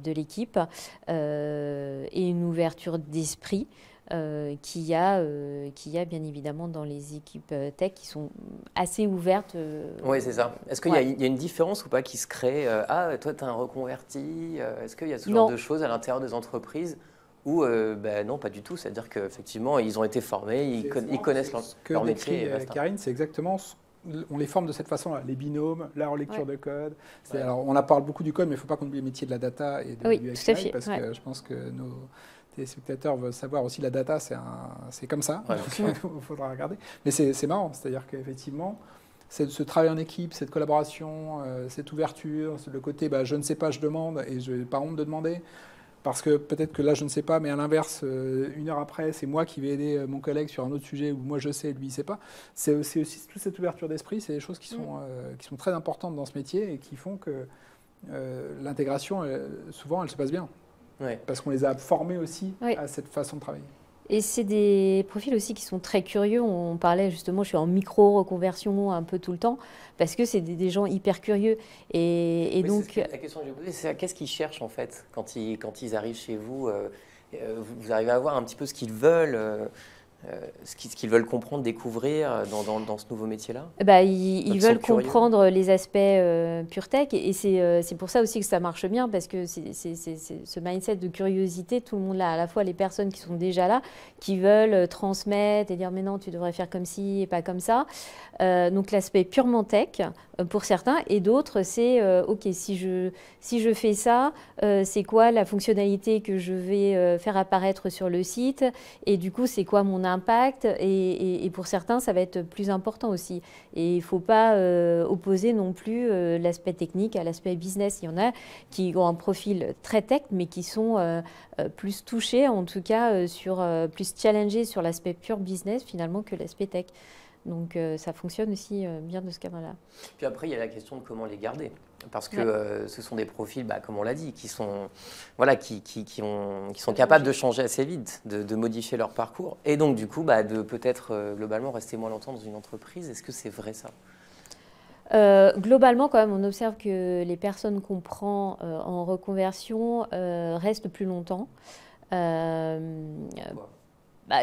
l'équipe. Et une ouverture d'esprit. Qu'il y a bien évidemment dans les équipes tech qui sont assez ouvertes. Oui, c'est ça. Est-ce qu'il y a une différence ou pas qui se crée? Ah, toi, tu es un reconverti. Est-ce qu'il y a ce genre de choses à l'intérieur des entreprises ou non, pas du tout. C'est-à-dire qu'effectivement, ils ont été formés, ils connaissent leur métier. Karine, c'est exactement on les forme de cette façon-là, les binômes, la relecture de code. Alors, on parle beaucoup du code, mais il ne faut pas qu'on oublie le métier de la data et du UX/UI, parce que je pense que nos téléspectateurs veulent savoir aussi la data, c'est comme ça, il faudra regarder. Mais c'est marrant, c'est-à-dire qu'effectivement, ce travail en équipe, cette collaboration, cette ouverture, le côté je ne sais pas, je demande et je n'ai pas honte de demander. Parce que peut-être que là, je ne sais pas, mais à l'inverse, une heure après, c'est moi qui vais aider mon collègue sur un autre sujet où moi je sais et lui il ne sait pas. C'est aussi toute cette ouverture d'esprit, c'est des choses qui sont très importantes dans ce métier et qui font que l'intégration, souvent, elle se passe bien. Ouais. Parce qu'on les a formés aussi à cette façon de travailler. Et c'est des profils aussi qui sont très curieux. On parlait justement, je suis en micro-reconversion un peu tout le temps, parce que c'est des gens hyper curieux. Et donc, la question que j'ai posée, c'est qu'est-ce qu'ils cherchent en fait quand ils arrivent chez vous? Vous arrivez à voir un petit peu ce qu'ils veulent ce qu'ils veulent comprendre, découvrir dans ce nouveau métier-là? Ils veulent comprendre les aspects pure tech et c'est pour ça aussi que ça marche bien parce que c'est ce mindset de curiosité, tout le monde là, à la fois les personnes qui sont déjà là, qui veulent transmettre et dire mais non, tu devrais faire comme ci et pas comme ça. Donc l'aspect purement tech pour certains et d'autres c'est ok, si je fais ça, c'est quoi la fonctionnalité que je vais faire apparaître sur le site et du coup c'est quoi mon impact et pour certains ça va être plus important aussi et il ne faut pas opposer non plus l'aspect technique à l'aspect business. Il y en a qui ont un profil très tech mais qui sont plus touchés en tout cas plus challengés sur l'aspect pur business finalement que l'aspect tech. Donc ça fonctionne aussi bien de ce cadre-là. Puis après, il y a la question de comment les garder. Parce que ce sont des profils, comme on l'a dit, qui sont capables de changer assez vite, de modifier leur parcours. Et donc, du coup, de peut-être globalement rester moins longtemps dans une entreprise. Est-ce que c'est vrai ça? Globalement, quand même, on observe que les personnes qu'on prend en reconversion restent plus longtemps.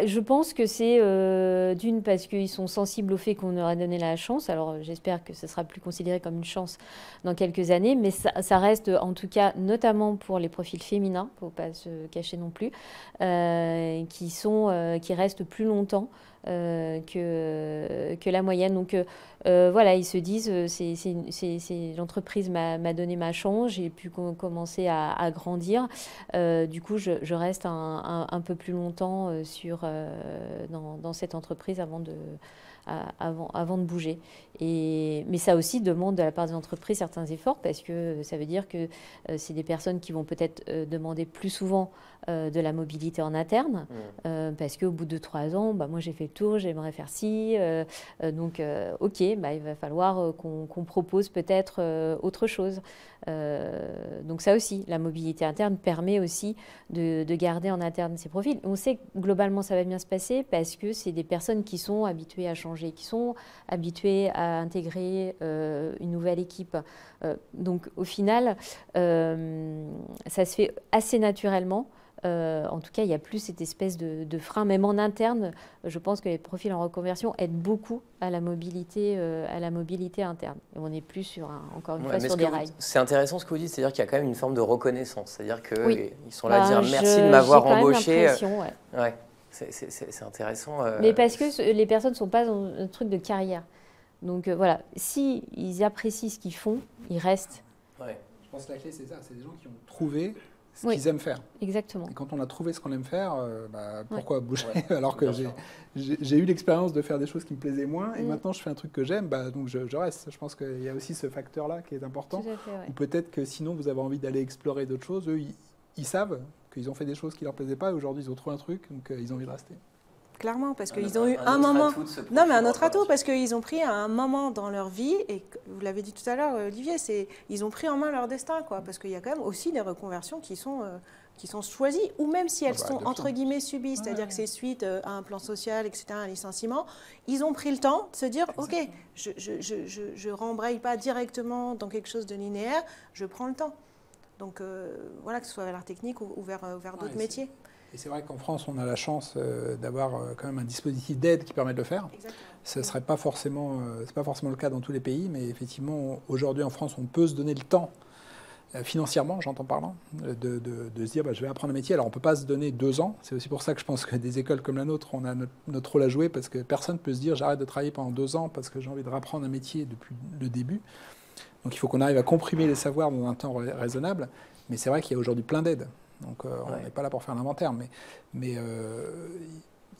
Je pense que c'est d'une parce qu'ils sont sensibles au fait qu'on leur a donné la chance. Alors j'espère que ce sera plus considéré comme une chance dans quelques années, mais ça reste en tout cas, notamment pour les profils féminins, il ne faut pas se cacher non plus, qui restent plus longtemps que la moyenne. Donc voilà, ils se disent, l'entreprise m'a donné ma chance, j'ai pu commencer à grandir. Du coup, je reste un peu plus longtemps dans cette entreprise avant de bouger. Mais ça aussi demande de la part des entreprises certains efforts parce que ça veut dire que c'est des personnes qui vont peut-être demander plus souvent de la mobilité en interne parce qu'au bout de 3 ans, moi j'ai fait le tour, j'aimerais faire ci. Donc, ok, il va falloir qu'on propose peut-être autre chose. Donc ça aussi, la mobilité interne permet aussi de garder en interne ces profils. On sait que globalement ça va bien se passer parce que c'est des personnes qui sont habituées à changer, qui sont habituées à intégrer une nouvelle équipe. Donc au final, ça se fait assez naturellement. En tout cas, il n'y a plus cette espèce de frein, même en interne. Je pense que les profils en reconversion aident beaucoup à la mobilité interne. Et on n'est plus encore une fois sur des rails. C'est intéressant ce que vous dites, c'est-à-dire qu'il y a quand même une forme de reconnaissance. C'est-à-dire qu'ils sont là à dire merci de m'avoir embauché. C'est intéressant. Mais parce que les personnes ne sont pas dans un truc de carrière. Donc voilà, s'ils apprécient ce qu'ils font, ils restent. Ouais. Je pense que la clé, c'est ça. C'est des gens qui ont trouvé ce qu'ils aiment faire. Exactement. Et quand on a trouvé ce qu'on aime faire, pourquoi bouger alors que j'ai eu l'expérience de faire des choses qui me plaisaient moins et maintenant je fais un truc que j'aime, donc je reste. Je pense qu'il y a aussi ce facteur-là qui est important. Tout à fait, Ou peut-être que sinon vous avez envie d'aller explorer d'autres choses. Eux, ils savent qu'ils ont fait des choses qui ne leur plaisaient pas et aujourd'hui ils ont trouvé un truc, donc ils ont envie de rester. Clairement, parce qu'ils ont eu un moment. Non, mais un autre atout, parce qu'ils ont pris un moment dans leur vie, et vous l'avez dit tout à l'heure, Olivier, ils ont pris en main leur destin, quoi. Parce qu'il y a quand même aussi des reconversions qui sont choisies, ou même si elles sont entre guillemets subies, c'est-à-dire que c'est suite à un plan social, etc., un licenciement, ils ont pris le temps de se dire, ok, je rembraye pas directement dans quelque chose de linéaire, je prends le temps. Donc voilà, que ce soit vers l'art technique ou vers d'autres métiers. Et c'est vrai qu'en France, on a la chance d'avoir quand même un dispositif d'aide qui permet de le faire. Exactement. Ce ne serait pas forcément, c'est pas forcément le cas dans tous les pays, mais effectivement, aujourd'hui en France, on peut se donner le temps, financièrement, j'entends parlant, de se dire je vais apprendre un métier. Alors on ne peut pas se donner 2 ans. C'est aussi pour ça que je pense que des écoles comme la nôtre, on a notre rôle à jouer, parce que personne ne peut se dire j'arrête de travailler pendant 2 ans parce que j'ai envie de réapprendre un métier depuis le début. Donc il faut qu'on arrive à comprimer les savoirs dans un temps raisonnable. Mais c'est vrai qu'il y a aujourd'hui plein d'aides. Donc on n'est pas là pour faire l'inventaire, mais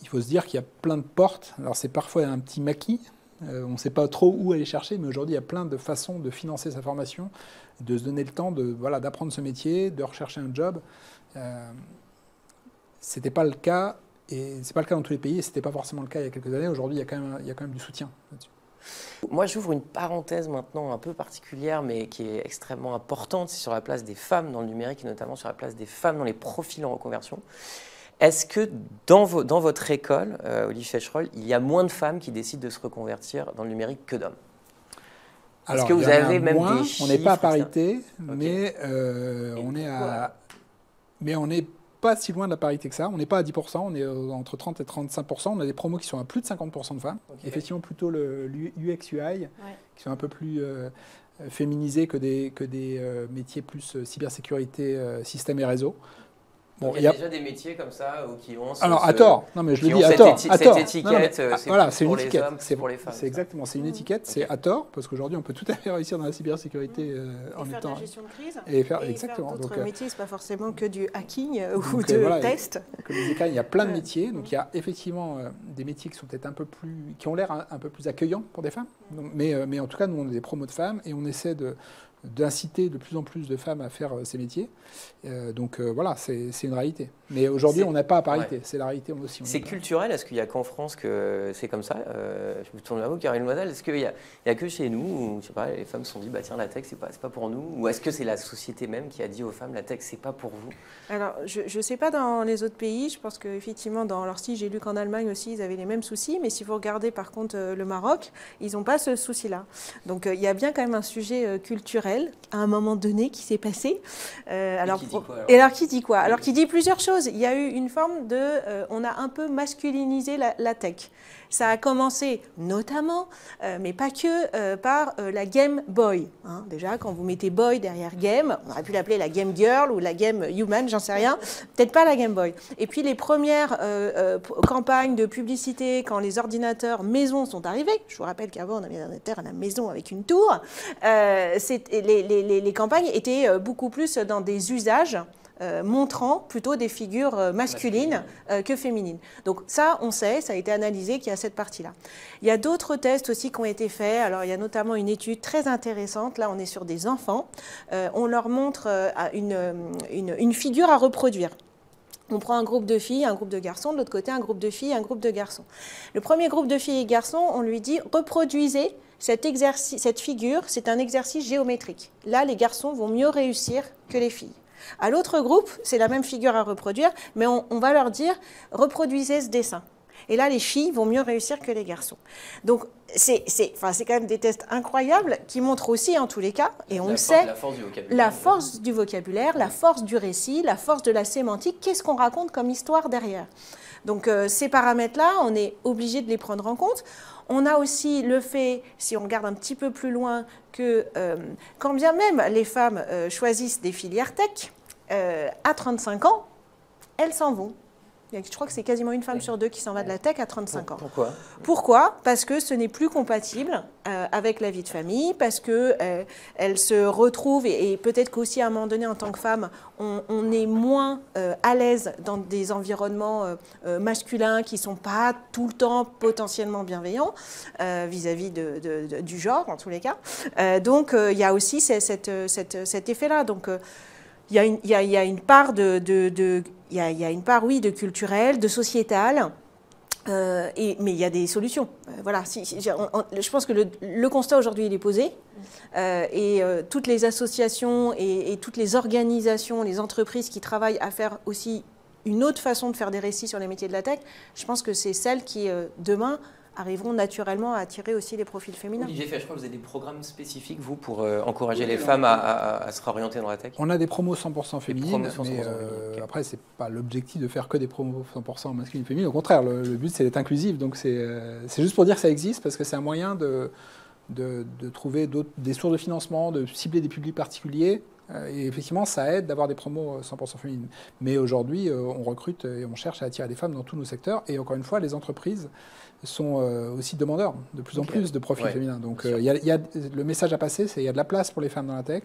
il faut se dire qu'il y a plein de portes. Alors c'est parfois un petit maquis, on ne sait pas trop où aller chercher, mais aujourd'hui il y a plein de façons de financer sa formation, de se donner le temps d'apprendre ce métier, de rechercher un job. C'était pas le cas, et c'est pas le cas dans tous les pays, et c'était pas forcément le cas il y a quelques années. Aujourd'hui il y a quand même du soutien là-dessus. Moi, j'ouvre une parenthèse maintenant un peu particulière, mais qui est extrêmement importante. C'est sur la place des femmes dans le numérique, et notamment sur la place des femmes dans les profils en reconversion. Est-ce que dans votre école, Olivier Fecherolles, il y a moins de femmes qui décident de se reconvertir dans le numérique que d'hommes? Alors, est-ce que vous avez même des chiffres? On n'est pas à parité, okay. mais on n'est pas si loin de la parité que ça. On n'est pas à 10%, on est entre 30 et 35%. On a des promos qui sont à plus de 50% de femmes. Okay. Effectivement, plutôt le UX UI, qui sont un peu plus féminisés que des métiers plus cybersécurité, système et réseau. Bon, il y a déjà des métiers comme ça qui ont. Alors à tort, non mais je le dis à tort. Cette étiquette, c'est une pour étiquette. Les hommes, c'est pour les femmes. C'est exactement, c'est une étiquette, c'est à tort parce qu'aujourd'hui on peut tout à fait réussir dans la cybersécurité en faire étant. De la gestion de crise. Et faire exactement. D'autres métiers, c'est pas forcément que du hacking ou de test. Comme je disais, il y a plein de métiers, donc il y a effectivement des métiers qui sont peut-être un peu plus, qui ont l'air un peu plus accueillants pour des femmes. Donc, mais en tout cas, nous on a des promos de femmes et on essaie d'inciter de plus en plus de femmes à faire ces métiers. Donc voilà, c'est une réalité. Mais aujourd'hui, on n'a pas à parité. C'est la réalité aussi. C'est culturel. Est-ce qu'il n'y a qu'en France que c'est comme ça? Je me tourne vers vous, Caroline Loisel. Est-ce qu'il n'y a que chez nous où, je sais pas, les femmes se sont dit tiens, la tech, c'est pas pour nous? Ou est-ce que c'est la société même qui a dit aux femmes la tech, c'est pas pour vous? Alors, je ne sais pas dans les autres pays. Je pense qu'effectivement, dans leur site, j'ai lu qu'en Allemagne aussi, ils avaient les mêmes soucis. Mais si vous regardez par contre le Maroc, ils n'ont pas ce souci-là. Donc, il y a bien quand même un sujet culturel à un moment donné qui s'est passé. Alors qui dit quoi? Alors qui dit plusieurs choses. Il y a eu une forme on a un peu masculinisé la tech. Ça a commencé notamment, mais pas que, par la Game Boy. Hein. Déjà, quand vous mettez Boy derrière Game, on aurait pu l'appeler la Game Girl ou la Game Human, j'en sais rien. Peut-être pas la Game Boy. Et puis les premières campagnes de publicité, quand les ordinateurs maison sont arrivés, je vous rappelle qu'avant on avait un ordinateur à la maison avec une tour, les campagnes étaient beaucoup plus dans des usages montrant plutôt des figures masculines que féminines. Donc ça, on sait, ça a été analysé qu'il y a cette partie-là. Il y a d'autres tests aussi qui ont été faits. Alors, il y a notamment une étude très intéressante. Là, on est sur des enfants. On leur montre une figure à reproduire. On prend un groupe de filles, un groupe de garçons, de l'autre côté, un groupe de filles, un groupe de garçons. Le premier groupe de filles et garçons, on lui dit « reproduisez cette figure, c'est un exercice géométrique ». Là, les garçons vont mieux réussir que les filles. À l'autre groupe, c'est la même figure à reproduire, mais on va leur dire « reproduisez ce dessin ». Et là, les filles vont mieux réussir que les garçons. Donc, c'est quand même des tests incroyables qui montrent aussi, en tous les cas, et on le sait, la force du vocabulaire, la force du récit, la force de la sémantique, qu'est-ce qu'on raconte comme histoire derrière. Donc, ces paramètres-là, on est obligé de les prendre en compte. On a aussi le fait, si on regarde un petit peu plus loin, que quand bien même les femmes choisissent des filières tech, à 35 ans, elles s'en vont. Je crois que c'est quasiment une femme sur deux qui s'en va de la tech à 35 ans. Pourquoi? Pourquoi? Parce que ce n'est plus compatible avec la vie de famille, parce qu'elle se retrouve, et peut-être qu'aussi à un moment donné, en tant que femme, on est moins à l'aise dans des environnements masculins qui ne sont pas tout le temps potentiellement bienveillants vis-à-vis du genre, en tous les cas. Donc, il y a aussi cet effet-là. Donc, il y a une part oui, de culturel, de sociétal, mais il y a des solutions. Voilà, je pense que le constat aujourd'hui, il est posé. Toutes les associations et toutes les organisations, les entreprises qui travaillent à faire aussi une autre façon de faire des récits sur les métiers de la tech, je pense que c'est celles qui, demain, arriveront naturellement à attirer aussi les profils féminins. Olivier Feschroll, vous avez des programmes spécifiques, vous, pour encourager les femmes à se réorienter dans la tech? On a des promos 100% féminines, mais okay. Après, c'est pas l'objectif de faire que des promos 100% masculines et féminines. Au contraire, le but, c'est d'être inclusif. Donc, c'est juste pour dire que ça existe, parce que c'est un moyen de trouver des sources de financement, de cibler des publics particuliers. Et effectivement, ça aide d'avoir des promos 100% féminines. Mais aujourd'hui, on recrute et on cherche à attirer des femmes dans tous nos secteurs. Et encore une fois, les entreprises sont aussi demandeurs de plus en plus de profils féminins. Donc le message à passer, c'est qu'il y a de la place pour les femmes dans la tech.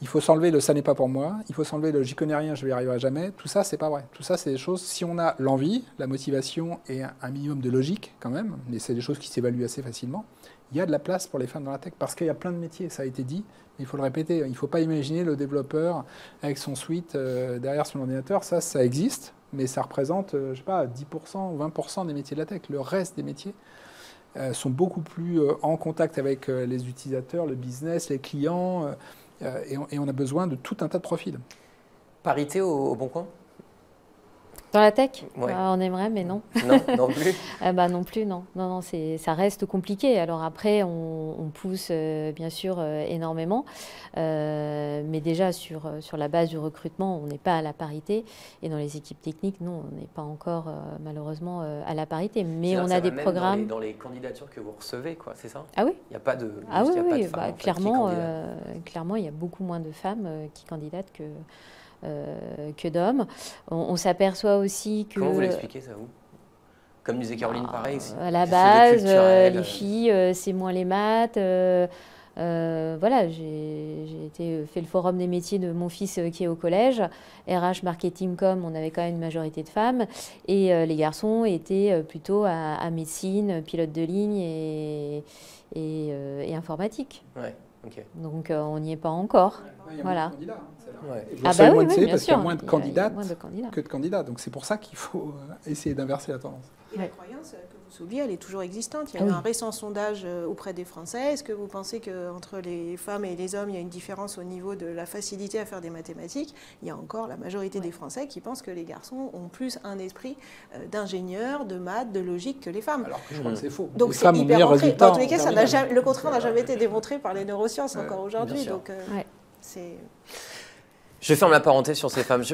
Il faut s'enlever le « ça n'est pas pour moi », il faut s'enlever le « j'y connais rien, je n'y arriverai jamais ». Tout ça, c'est pas vrai. Tout ça, c'est des choses, si on a l'envie, la motivation et un minimum de logique quand même, mais c'est des choses qui s'évaluent assez facilement, il y a de la place pour les femmes dans la tech parce qu'il y a plein de métiers, ça a été dit, mais il faut le répéter. Il ne faut pas imaginer le développeur avec son suite derrière son ordinateur. Ça existe, mais ça représente, je sais pas, 10% ou 20% des métiers de la tech. Le reste des métiers sont beaucoup plus en contact avec les utilisateurs, le business, les clients, et on a besoin de tout un tas de profils. Parité au Bon Coin? Dans la tech, ouais. On aimerait, mais non. Non, non plus. Non plus, non. Non, ça reste compliqué. Alors après, on pousse bien sûr énormément, mais déjà sur la base du recrutement, on n'est pas à la parité, et dans les équipes techniques, non, on n'est pas encore malheureusement à la parité. Mais on a des programmes. Dans les candidatures que vous recevez, quoi, c'est ça? Ah oui. Il n'y a pas de. Ah oui, pas de femmes, femmes, clairement, il y a beaucoup moins de femmes qui candidatent que d'hommes. On s'aperçoit aussi que... Comment vous l'expliquez, ça, vous? Comme disait Caroline, pareil. À la base, les filles, c'est moins les maths. Voilà, j'ai fait le forum des métiers de mon fils qui est au collège. RH, marketing, com, on avait quand même une majorité de femmes. Et les garçons étaient plutôt à médecine, pilote de ligne et informatique. Ouais. Okay. Donc on n'y est pas encore. Il y a voilà. moins de candidats. Ouais. Oui, parce qu'il y a moins de candidates que de candidats. Donc c'est pour ça qu'il faut essayer d'inverser la tendance. Et la croyance que vous soulignez, elle est toujours existante. Il y a eu un récent sondage auprès des Français. Est-ce que vous pensez qu'entre les femmes et les hommes, il y a une différence au niveau de la facilité à faire des mathématiques? Il y a encore la majorité des Français qui pensent que les garçons ont plus un esprit d'ingénieur, de maths, de logique que les femmes. Alors que je crois que c'est faux. Donc c'est hyper ancré. Dans tous les cas, le contraire n'a jamais été démontré par les neurosciences encore aujourd'hui. Donc c'est... Je ferme la parenthèse sur ces femmes. Bien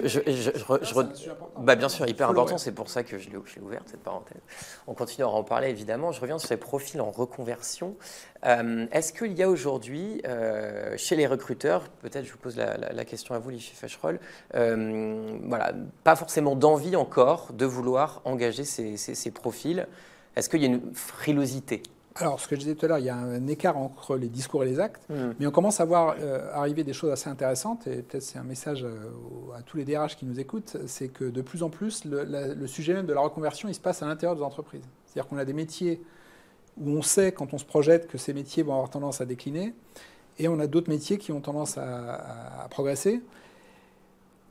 sûr, hyper important. C'est pour ça que je l'ai ouverte, cette parenthèse. On continue à en parler, évidemment. Je reviens sur ces profils en reconversion. Est-ce qu'il y a aujourd'hui, chez les recruteurs, peut-être je vous pose la question à vous, Olivier Feschroll, pas forcément d'envie encore de vouloir engager ces profils? Est-ce qu'il y a une frilosité? Alors, ce que je disais tout à l'heure, il y a un écart entre les discours et les actes, mais on commence à voir arriver des choses assez intéressantes, et peut-être c'est un message à tous les DRH qui nous écoutent, c'est que de plus en plus, le sujet même de la reconversion, il se passe à l'intérieur des entreprises. C'est-à-dire qu'on a des métiers où on sait, quand on se projette, que ces métiers vont avoir tendance à décliner, et on a d'autres métiers qui ont tendance à progresser.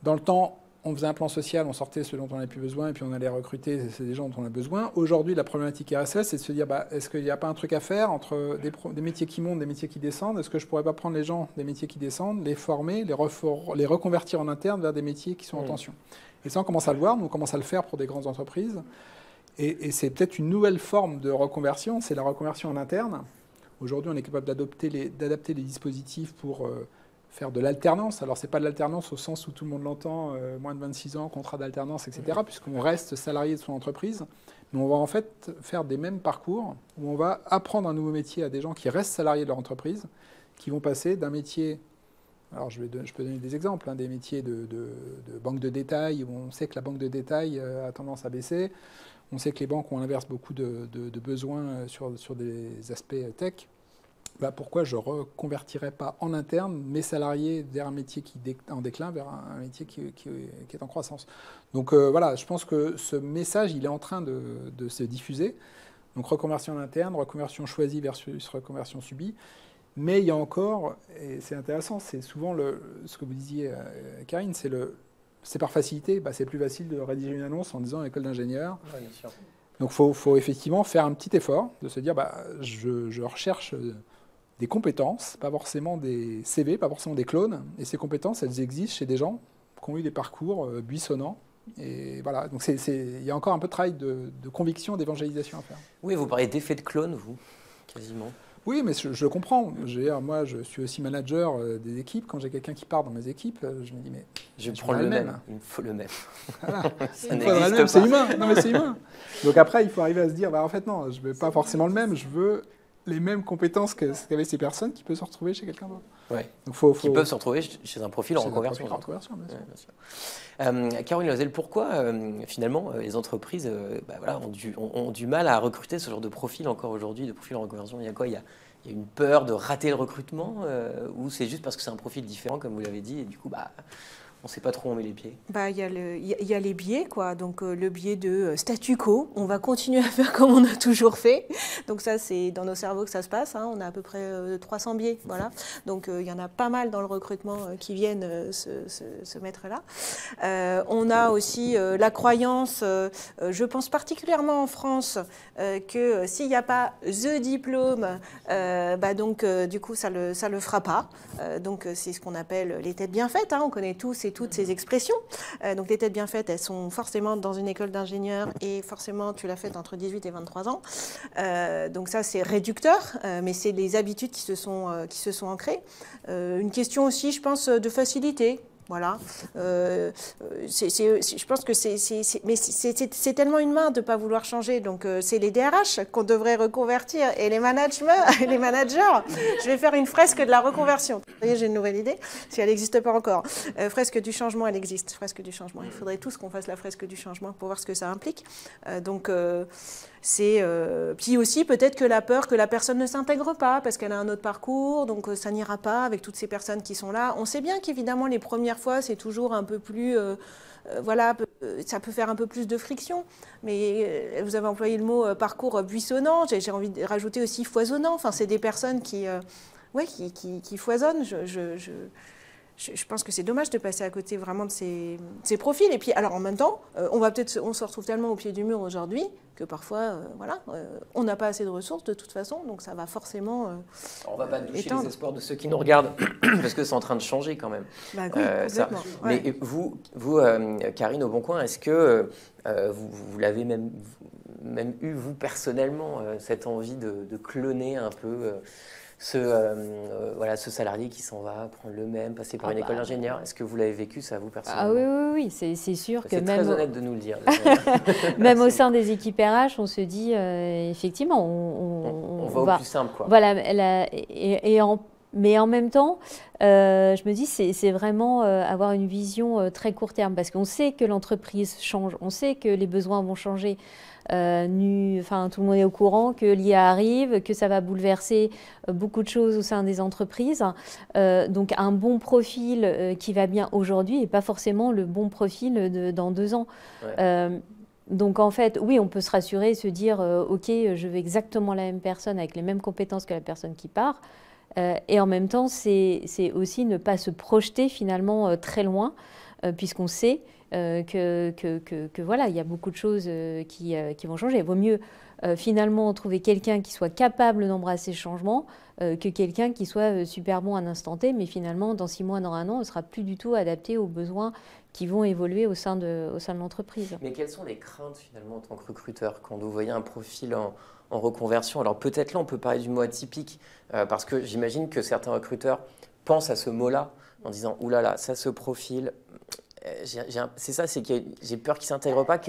Dans le temps, on faisait un plan social, on sortait ceux dont on n'avait plus besoin, et puis on allait recruter des gens dont on a besoin. Aujourd'hui, la problématique RSE, c'est de se dire, est-ce qu'il n'y a pas un truc à faire entre des métiers qui montent, des métiers qui descendent? Est-ce que je ne pourrais pas prendre les gens des métiers qui descendent, les former, les reconvertir en interne vers des métiers qui sont en tension? Et ça, on commence à le voir, on commence à le faire pour des grandes entreprises. Et c'est peut-être une nouvelle forme de reconversion, c'est la reconversion en interne. Aujourd'hui, on est capable d'adapter les dispositifs pour... faire de l'alternance. Alors, ce n'est pas de l'alternance au sens où tout le monde l'entend, moins de 26 ans, contrat d'alternance, etc., puisqu'on reste salarié de son entreprise. Mais on va en fait faire des mêmes parcours où on va apprendre un nouveau métier à des gens qui restent salariés de leur entreprise, qui vont passer d'un métier Alors je peux donner des exemples, hein, des métiers de banque de détail, où on sait que la banque de détail a tendance à baisser. On sait que les banques ont à l'inverse beaucoup de besoins sur des aspects tech. Bah, pourquoi je ne reconvertirais pas en interne mes salariés vers un métier qui est en déclin, vers un métier qui est en croissance. Donc voilà, je pense que ce message, il est en train de se diffuser. Donc reconversion en interne, reconversion choisie versus reconversion subie. Mais il y a encore, et c'est intéressant, c'est souvent ce que vous disiez, Karine, c'est par facilité, bah, c'est plus facile de rédiger une annonce en disant école d'ingénieur. Ouais, bien sûr. Donc il faut effectivement faire un petit effort, de se dire bah, je recherche des compétences, pas forcément des CV, pas forcément des clones. Et ces compétences, elles existent chez des gens qui ont eu des parcours buissonnants. Et voilà, donc il y a encore un peu de travail de conviction, d'évangélisation à faire. Oui, vous parlez d'effet de clone, vous, quasiment. Oui, mais je comprends. Moi, je suis aussi manager des équipes. Quand j'ai quelqu'un qui part dans mes équipes, je me dis, mais je prends le même. Il me faut le même. Voilà. Ça n'existe pas. C'est humain. Non, mais c'est humain. Donc après, il faut arriver à se dire, bah, en fait, non, je ne veux pas forcément le même. Je veux les mêmes compétences qu'avaient ces personnes qui peuvent se retrouver chez quelqu'un d'autre. Ouais. Qui peuvent se retrouver chez un profil en reconversion. Bien sûr. Bien sûr. Caroline Loisel, pourquoi finalement les entreprises voilà, ont du mal à recruter ce genre de profil encore aujourd'hui, de profil en reconversion? Il y a quoi? Il y a une peur de rater le recrutement ou c'est juste parce que c'est un profil différent, comme vous l'avez dit, et du coup, on ne sait pas trop où on met les pieds? Bah, y a les biais, quoi. Donc, le biais de statu quo, on va continuer à faire comme on a toujours fait. Donc, ça, c'est dans nos cerveaux que ça se passe. Hein. On a à peu près 300 biais. Voilà. Donc, il y en a pas mal dans le recrutement qui viennent se mettre là. On a aussi la croyance, je pense particulièrement en France, que s'il n'y a pas the diplôme, du coup, ça le fera pas. Donc, c'est ce qu'on appelle les têtes bien faites. Hein. On connaît tous et toutes ces expressions. Donc les têtes bien faites, elles sont forcément dans une école d'ingénieur et forcément tu l'as faite entre 18 et 23 ans. Donc ça c'est réducteur, mais c'est les habitudes qui se sont ancrées. Une question aussi, je pense, de facilité. Voilà. Je pense que c'est tellement humain de ne pas vouloir changer. Donc, c'est les DRH qu'on devrait reconvertir et les managers. Je vais faire une fresque de la reconversion. Vous voyez, j'ai une nouvelle idée, si elle n'existe pas encore. Fresque du changement, elle existe. Fresque du changement. Il faudrait tous qu'on fasse la fresque du changement pour voir ce que ça implique. Puis aussi peut-être que la peur que la personne ne s'intègre pas parce qu'elle a un autre parcours, donc ça n'ira pas avec toutes ces personnes qui sont là. On sait bien qu'évidemment les premières fois c'est toujours un peu plus, ça peut faire un peu plus de friction, mais vous avez employé le mot parcours buissonnant, j'ai envie de rajouter aussi foisonnant, enfin c'est des personnes qui foisonnent. Je pense que c'est dommage de passer à côté vraiment de ces profils. Et puis, alors en même temps, on se retrouve tellement au pied du mur aujourd'hui que parfois, on n'a pas assez de ressources de toute façon, donc ça va forcément on ne va pas doucher les espoirs de ceux qui nous regardent, parce que c'est en train de changer quand même. Bah, oui, complètement. Ouais. Mais vous Karine Auboncoin, est-ce que vous l'avez même eu, vous, personnellement, cette envie de cloner un peu ce salarié qui s'en va prendre le même, passer par une école d'ingénieur? Est-ce que vous l'avez vécu, ça, vous, personnellement? Oui, c'est sûr que c'est même... très honnête de nous le dire. Même au sein des équipes RH, on se dit, effectivement, on va au plus simple, quoi. Voilà, mais en même temps, je me dis, c'est vraiment avoir une vision très court terme, parce qu'on sait que l'entreprise change, on sait que les besoins vont changer. Tout le monde est au courant que l'IA arrive, que ça va bouleverser beaucoup de choses au sein des entreprises. Donc un bon profil qui va bien aujourd'hui n'est pas forcément le bon profil dans 2 ans. Ouais. Donc en fait, oui, on peut se rassurer et se dire, ok, je veux exactement la même personne avec les mêmes compétences que la personne qui part. Et en même temps, c'est aussi ne pas se projeter finalement très loin, puisqu'on sait que voilà, il y a beaucoup de choses qui vont changer. Il vaut mieux finalement trouver quelqu'un qui soit capable d'embrasser ce changement que quelqu'un qui soit super bon à un instant T, mais finalement, dans 6 mois, dans 1 an, ne sera plus du tout adapté aux besoins qui vont évoluer au sein de l'entreprise. Mais quelles sont les craintes finalement en tant que recruteur quand vous voyez un profil en reconversion? Alors peut-être là, on peut parler du mot atypique, parce que j'imagine que certains recruteurs pensent à ce mot-là en disant « Ouh là là, ça, ce profil… » C'est ça, c'est que j'ai peur qu'il ne s'intègre pas.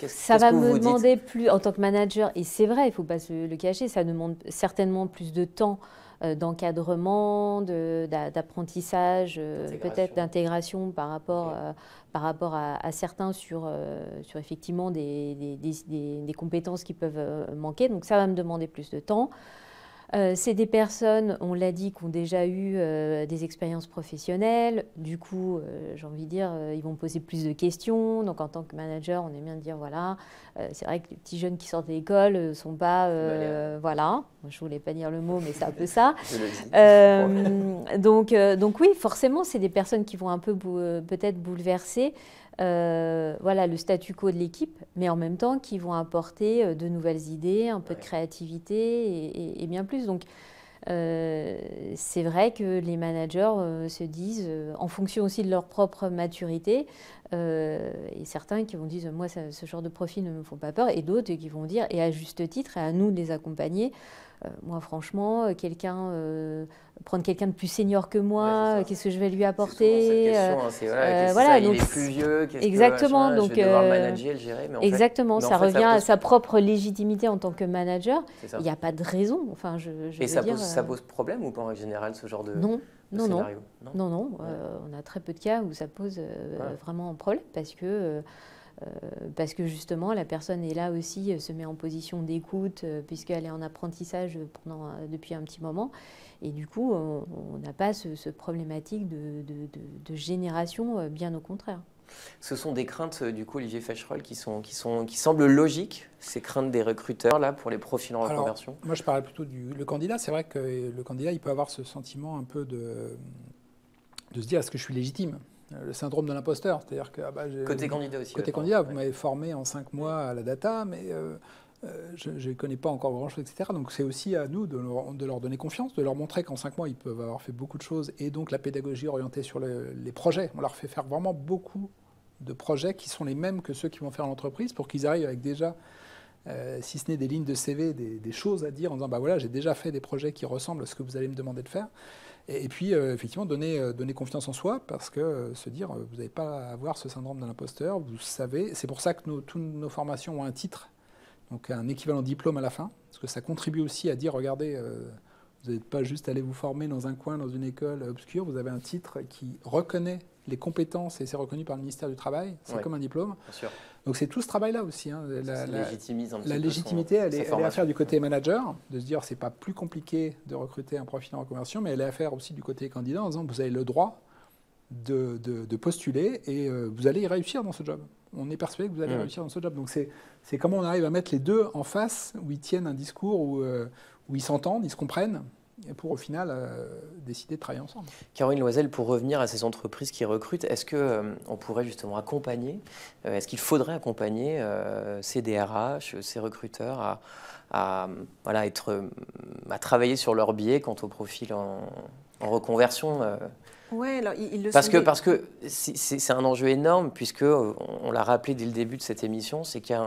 Ça va me demander plus, en tant que manager, et c'est vrai, il ne faut pas se le cacher, ça demande certainement plus de temps d'encadrement, d'apprentissage, peut-être d'intégration par rapport à certains sur effectivement des compétences qui peuvent manquer. Donc ça va me demander plus de temps. C'est des personnes, on l'a dit, qui ont déjà eu des expériences professionnelles. Du coup, j'ai envie de dire, ils vont poser plus de questions. Donc, en tant que manager, on aime bien dire, voilà, c'est vrai que les petits jeunes qui sortent de l'école ne sont pas... voilà, je ne voulais pas dire le mot, mais c'est un peu ça. Donc oui, forcément, c'est des personnes qui vont un peu peut-être bouleverser voilà, le statu quo de l'équipe, mais en même temps qui vont apporter de nouvelles idées, un peu de créativité et bien plus. Donc c'est vrai que les managers se disent, en fonction aussi de leur propre maturité, et certains qui vont dire moi ce genre de profil ne me font pas peur, et d'autres qui vont dire, et à juste titre, et à nous de les accompagner, moi franchement, prendre quelqu'un de plus senior que moi, qu'est-ce que je vais lui apporter, voilà, il est plus vieux, exactement, donc je vais devoir le manager, le gérer, mais exactement, ça revient à sa propre légitimité en tant que manager. Il n'y a pas de raison. Enfin, et ça pose problème ou pas en général ce genre de scénario? Non. On a très peu de cas où ça pose vraiment un problème parce que justement la personne est là aussi, se met en position d'écoute puisqu'elle est en apprentissage depuis un petit moment, et du coup on n'a pas ce problématique de génération, bien au contraire. Ce sont des craintes du coup, Olivier Feschroll, qui semblent logiques, ces craintes des recruteurs là pour les profils en reconversion. Moi je parlais plutôt le candidat. C'est vrai que le candidat il peut avoir ce sentiment un peu de se dire est-ce que je suis légitime? Le syndrome de l'imposteur, c'est-à-dire que côté candidat aussi. Côté candidat, vous m'avez formé en 5 mois à la data, mais je ne connais pas encore grand-chose, etc. Donc c'est aussi à nous de leur donner confiance, de leur montrer qu'en 5 mois, ils peuvent avoir fait beaucoup de choses, et donc la pédagogie orientée sur les projets. On leur fait faire vraiment beaucoup de projets qui sont les mêmes que ceux qu'ils vont faire en entreprise, pour qu'ils arrivent avec déjà, si ce n'est des lignes de CV, des choses à dire en disant bah voilà, j'ai déjà fait des projets qui ressemblent à ce que vous allez me demander de faire. Et puis, effectivement, donner confiance en soi, parce que se dire, vous n'avez pas à avoir ce syndrome de l'imposteur, vous savez. C'est pour ça que toutes nos formations ont un titre, donc un équivalent diplôme à la fin, parce que ça contribue aussi à dire, regardez, vous n'êtes pas juste allé vous former dans un coin, dans une école obscure, vous avez un titre qui reconnaît les compétences, et c'est reconnu par le ministère du Travail, c'est comme un diplôme. Bien sûr. Donc c'est tout ce travail-là aussi. Hein. La légitimité, elle est à faire du côté manager, de se dire c'est pas plus compliqué de recruter un profil en reconversion, mais elle est à faire aussi du côté candidat en disant vous avez le droit de postuler et vous allez y réussir dans ce job. On est persuadé que vous allez réussir dans ce job. Donc c'est comment on arrive à mettre les deux en face, où ils tiennent un discours, où ils s'entendent, ils se comprennent, et pour au final décider de travailler ensemble. Caroline Loisel, pour revenir à ces entreprises qui recrutent, est-ce qu'on pourrait justement accompagner, est-ce qu'il faudrait accompagner ces DRH, ces recruteurs à travailler sur leur biais quant au profil en reconversion Ouais, alors ils le parce que c'est un enjeu énorme, puisque on l'a rappelé dès le début de cette émission, c'est qu'il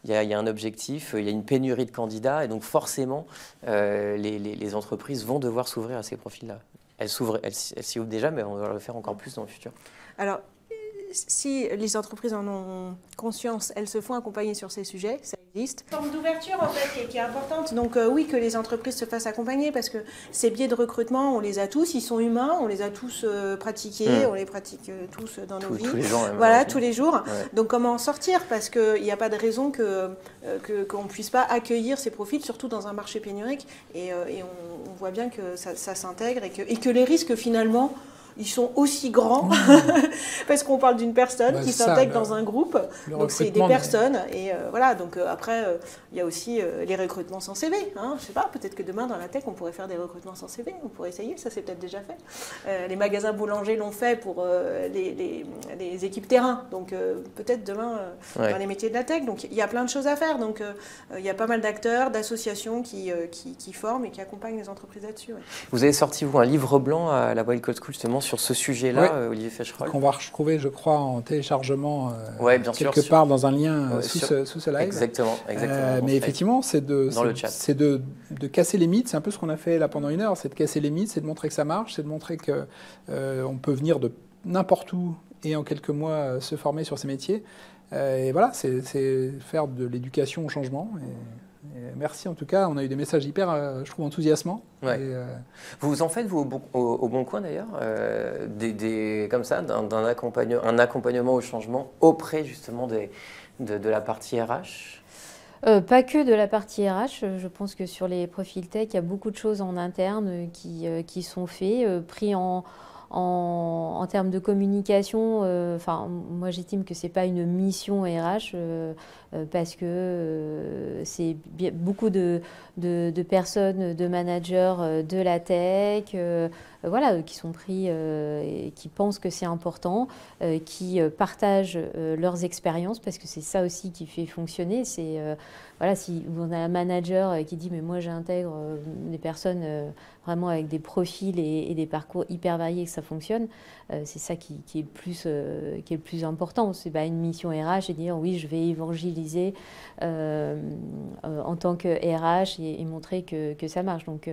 y a un objectif, il y a une pénurie de candidats, et donc forcément les entreprises vont devoir s'ouvrir à ces profils-là. Elles s'y ouvrent déjà, mais on va le faire encore plus dans le futur. Alors, si les entreprises en ont conscience, elles se font accompagner sur ces sujets, ça existe. Une forme d'ouverture en fait qui est importante. Donc oui, que les entreprises se fassent accompagner, parce que ces biais de recrutement, on les a tous, ils sont humains, on les a tous pratiqués, on les pratique tous dans nos vies. Tous les jours. Voilà, tous les jours. Ouais. Donc comment en sortir? Parce qu'il n'y a pas de raison qu'on ne puisse pas accueillir ces profils, surtout dans un marché pénurique. Et on voit bien que ça s'intègre et que les risques finalement, ils sont aussi grands, parce qu'on parle d'une personne qui s'intègre dans un groupe, donc c'est des personnes, et voilà, donc après, il y a aussi les recrutements sans CV, hein, je sais pas, peut-être que demain dans la tech, on pourrait faire des recrutements sans CV, on pourrait essayer, ça c'est peut-être déjà fait. Les magasins boulangers l'ont fait pour les équipes terrain, donc peut-être demain dans les métiers de la tech, donc il y a plein de choses à faire, donc il y a pas mal d'acteurs, d'associations qui forment et qui accompagnent les entreprises là-dessus. Ouais. Vous avez sorti, vous, un livre blanc à la Wild Code School, justement, sur ce sujet-là, Olivier Feschroll. Qu'on va retrouver, je crois, en téléchargement quelque sûr, part dans un lien sous ce live. Exactement. Mais effectivement, c'est de casser les mythes. C'est un peu ce qu'on a fait là pendant une heure. C'est de casser les mythes, c'est de montrer que ça marche, c'est de montrer qu'on peut venir de n'importe où et en quelques mois se former sur ces métiers. Et voilà, c'est faire de l'éducation au changement. Et merci en tout cas, on a eu des messages hyper, je trouve, enthousiasmants. Ouais. Vous en faites, vous, au Bon Coin d'ailleurs, comme ça, un accompagnement au changement auprès justement de la partie RH? Pas que de la partie RH, je pense que sur les profils tech, il y a beaucoup de choses en interne qui sont faites, pris en termes de communication. Enfin, moi j'estime que c'est pas une mission RH parce que c'est beaucoup de personnes, de managers de la tech, voilà, qui sont pris et qui pensent que c'est important, qui partagent leurs expériences parce que c'est ça aussi qui fait fonctionner. C'est voilà, si on a un manager qui dit mais moi j'intègre des personnes vraiment avec des profils et des parcours hyper variés que ça fonctionne, c'est ça qui est le plus important. C'est pas une mission RH et dire oui je vais évangéliser en tant que RH et montrer que ça marche. Donc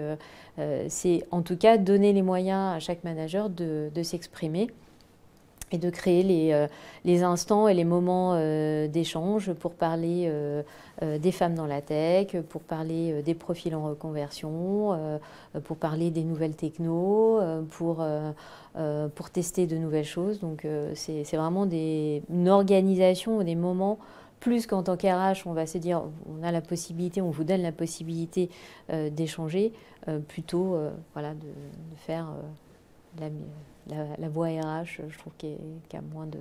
c'est en tout cas donner les moyens à chaque manager de s'exprimer et de créer les instants et les moments d'échange pour parler des femmes dans la tech, pour parler des profils en reconversion, pour parler des nouvelles technos, pour tester de nouvelles choses. Donc c'est vraiment une organisation, des moments, plus qu'en tant qu'RH, on va se dire, on a la possibilité, on vous donne la possibilité d'échanger, plutôt voilà, de faire la voie RH, je trouve qu'il y a moins de...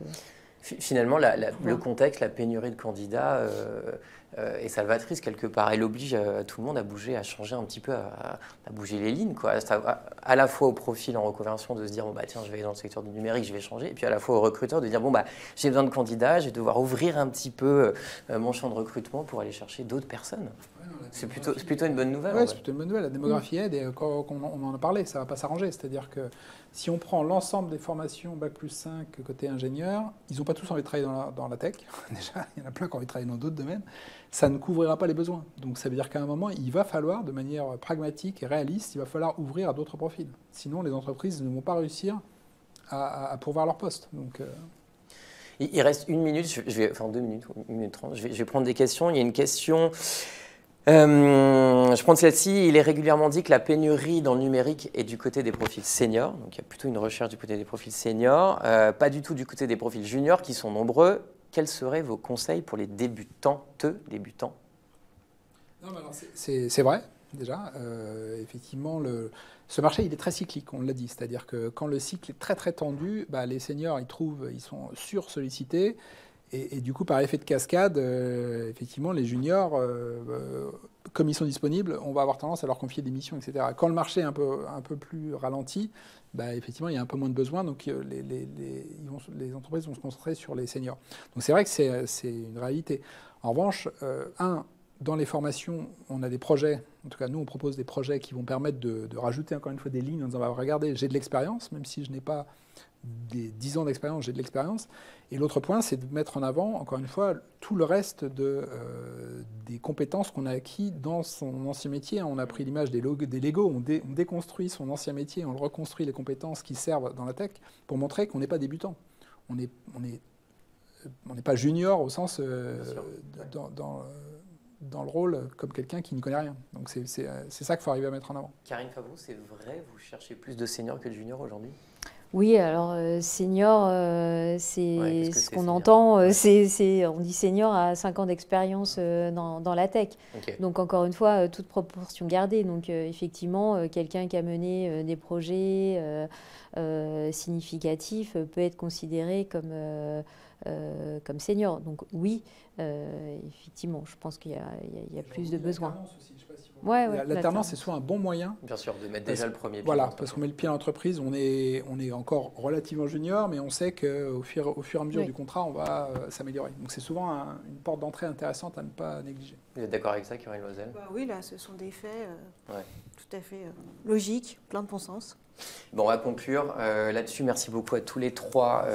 Finalement, le contexte, la pénurie de candidats est salvatrice quelque part. Elle oblige tout le monde à bouger, à changer un petit peu, à bouger les lignes, quoi. À la fois au profil en reconversion de se dire bon, bah, tiens, je vais aller dans le secteur du numérique, je vais changer. Et puis à la fois au recruteur de dire bon, bah, j'ai besoin de candidats, je vais devoir ouvrir un petit peu mon champ de recrutement pour aller chercher d'autres personnes. C'est plutôt une bonne nouvelle. Oui, c'est plutôt une bonne nouvelle. La démographie aide et quand on en a parlé, ça ne va pas s'arranger. C'est-à-dire que si on prend l'ensemble des formations Bac+5 côté ingénieur, ils n'ont pas tous envie de travailler dans la tech. Déjà, il y en a plein qui ont envie de travailler dans d'autres domaines. Ça ne couvrira pas les besoins. Donc ça veut dire qu'à un moment, il va falloir, de manière pragmatique et réaliste, il va falloir ouvrir à d'autres profils. Sinon, les entreprises ne vont pas réussir à pourvoir leur poste. Donc, il reste 1 minute, enfin 2 minutes, 1 minute 30. Je vais prendre des questions. Il y a une question... je prends celle-ci. Il est régulièrement dit que la pénurie dans le numérique est du côté des profils seniors. Donc, il y a plutôt une recherche du côté des profils seniors. Pas du tout du côté des profils juniors qui sont nombreux. Quels seraient vos conseils pour les débutants? Non, c'est vrai, déjà. Effectivement, ce marché, il est très cyclique, on l'a dit. C'est-à-dire que quand le cycle est très, très tendu, bah, les seniors, ils sont sursollicités. Et du coup, par effet de cascade, effectivement, les juniors, comme ils sont disponibles, on va avoir tendance à leur confier des missions, etc. Quand le marché est un peu plus ralenti, bah, effectivement, il y a un peu moins de besoins, donc les entreprises vont se concentrer sur les seniors. Donc c'est vrai que c'est une réalité. En revanche, dans les formations, on a des projets, en tout cas nous on propose des projets qui vont permettre de rajouter encore une fois des lignes en disant, bah, regardez, j'ai de l'expérience, même si je n'ai pas des 10 ans d'expérience, j'ai de l'expérience. Et l'autre point, c'est de mettre en avant, encore une fois, tout le reste des compétences qu'on a acquis dans son ancien métier. On a pris l'image des Lego, on déconstruit son ancien métier, on le reconstruit les compétences qui servent dans la tech pour montrer qu'on n'est pas débutant. On n'est pas junior au sens dans le rôle comme quelqu'un qui ne connaît rien. Donc c'est ça qu'il faut arriver à mettre en avant. Karine Favreau, c'est vrai, vous cherchez plus de seniors que de juniors aujourd'hui? Oui, alors senior, c'est ce qu'on entend, on dit senior à 5 ans d'expérience dans la tech. Okay. Donc encore une fois, toute proportion gardée. Donc effectivement, quelqu'un qui a mené des projets significatifs peut être considéré comme senior. Donc oui, effectivement, je pense qu'il y a plus de besoins. L'alternance, c'est soit un bon moyen. Bien sûr, de mettre déjà le premier pied. Voilà, parce qu'on met le pied à l'entreprise, on est encore relativement junior, mais on sait qu'au fur et à mesure du contrat, on va s'améliorer. Donc c'est souvent une porte d'entrée intéressante à ne pas négliger. Vous êtes d'accord avec ça, Karine Loisel? Oui, là, ce sont des faits tout à fait logiques, plein de bon sens. Bon, on va conclure là-dessus. Merci beaucoup à tous les trois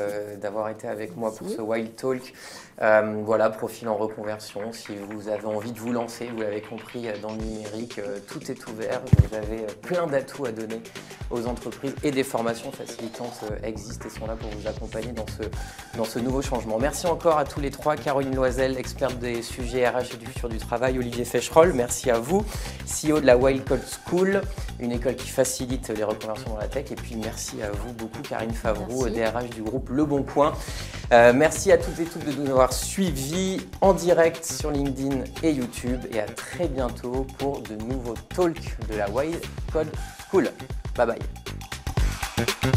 d'avoir été avec moi pour ce Wild Talk. Voilà, profil en reconversion. Si vous avez envie de vous lancer, vous l'avez compris, dans le numérique, tout est ouvert. Vous avez plein d'atouts à donner aux entreprises et des formations facilitantes existent et sont là pour vous accompagner dans ce nouveau changement. Merci encore à tous les trois. Caroline Loisel, experte des sujets RH et du futur du travail. Olivier Feschroll, merci à vous. CEO de la Wild Code School, une école qui facilite les reconversions dans la tech. Et puis merci à vous beaucoup, Karine Favreau, DRH du groupe Le Bon Coin. Merci à toutes et tous de nous avoir suivis en direct sur LinkedIn et YouTube. Et à très bientôt pour de nouveaux talks de la Wild Code School. Bye bye.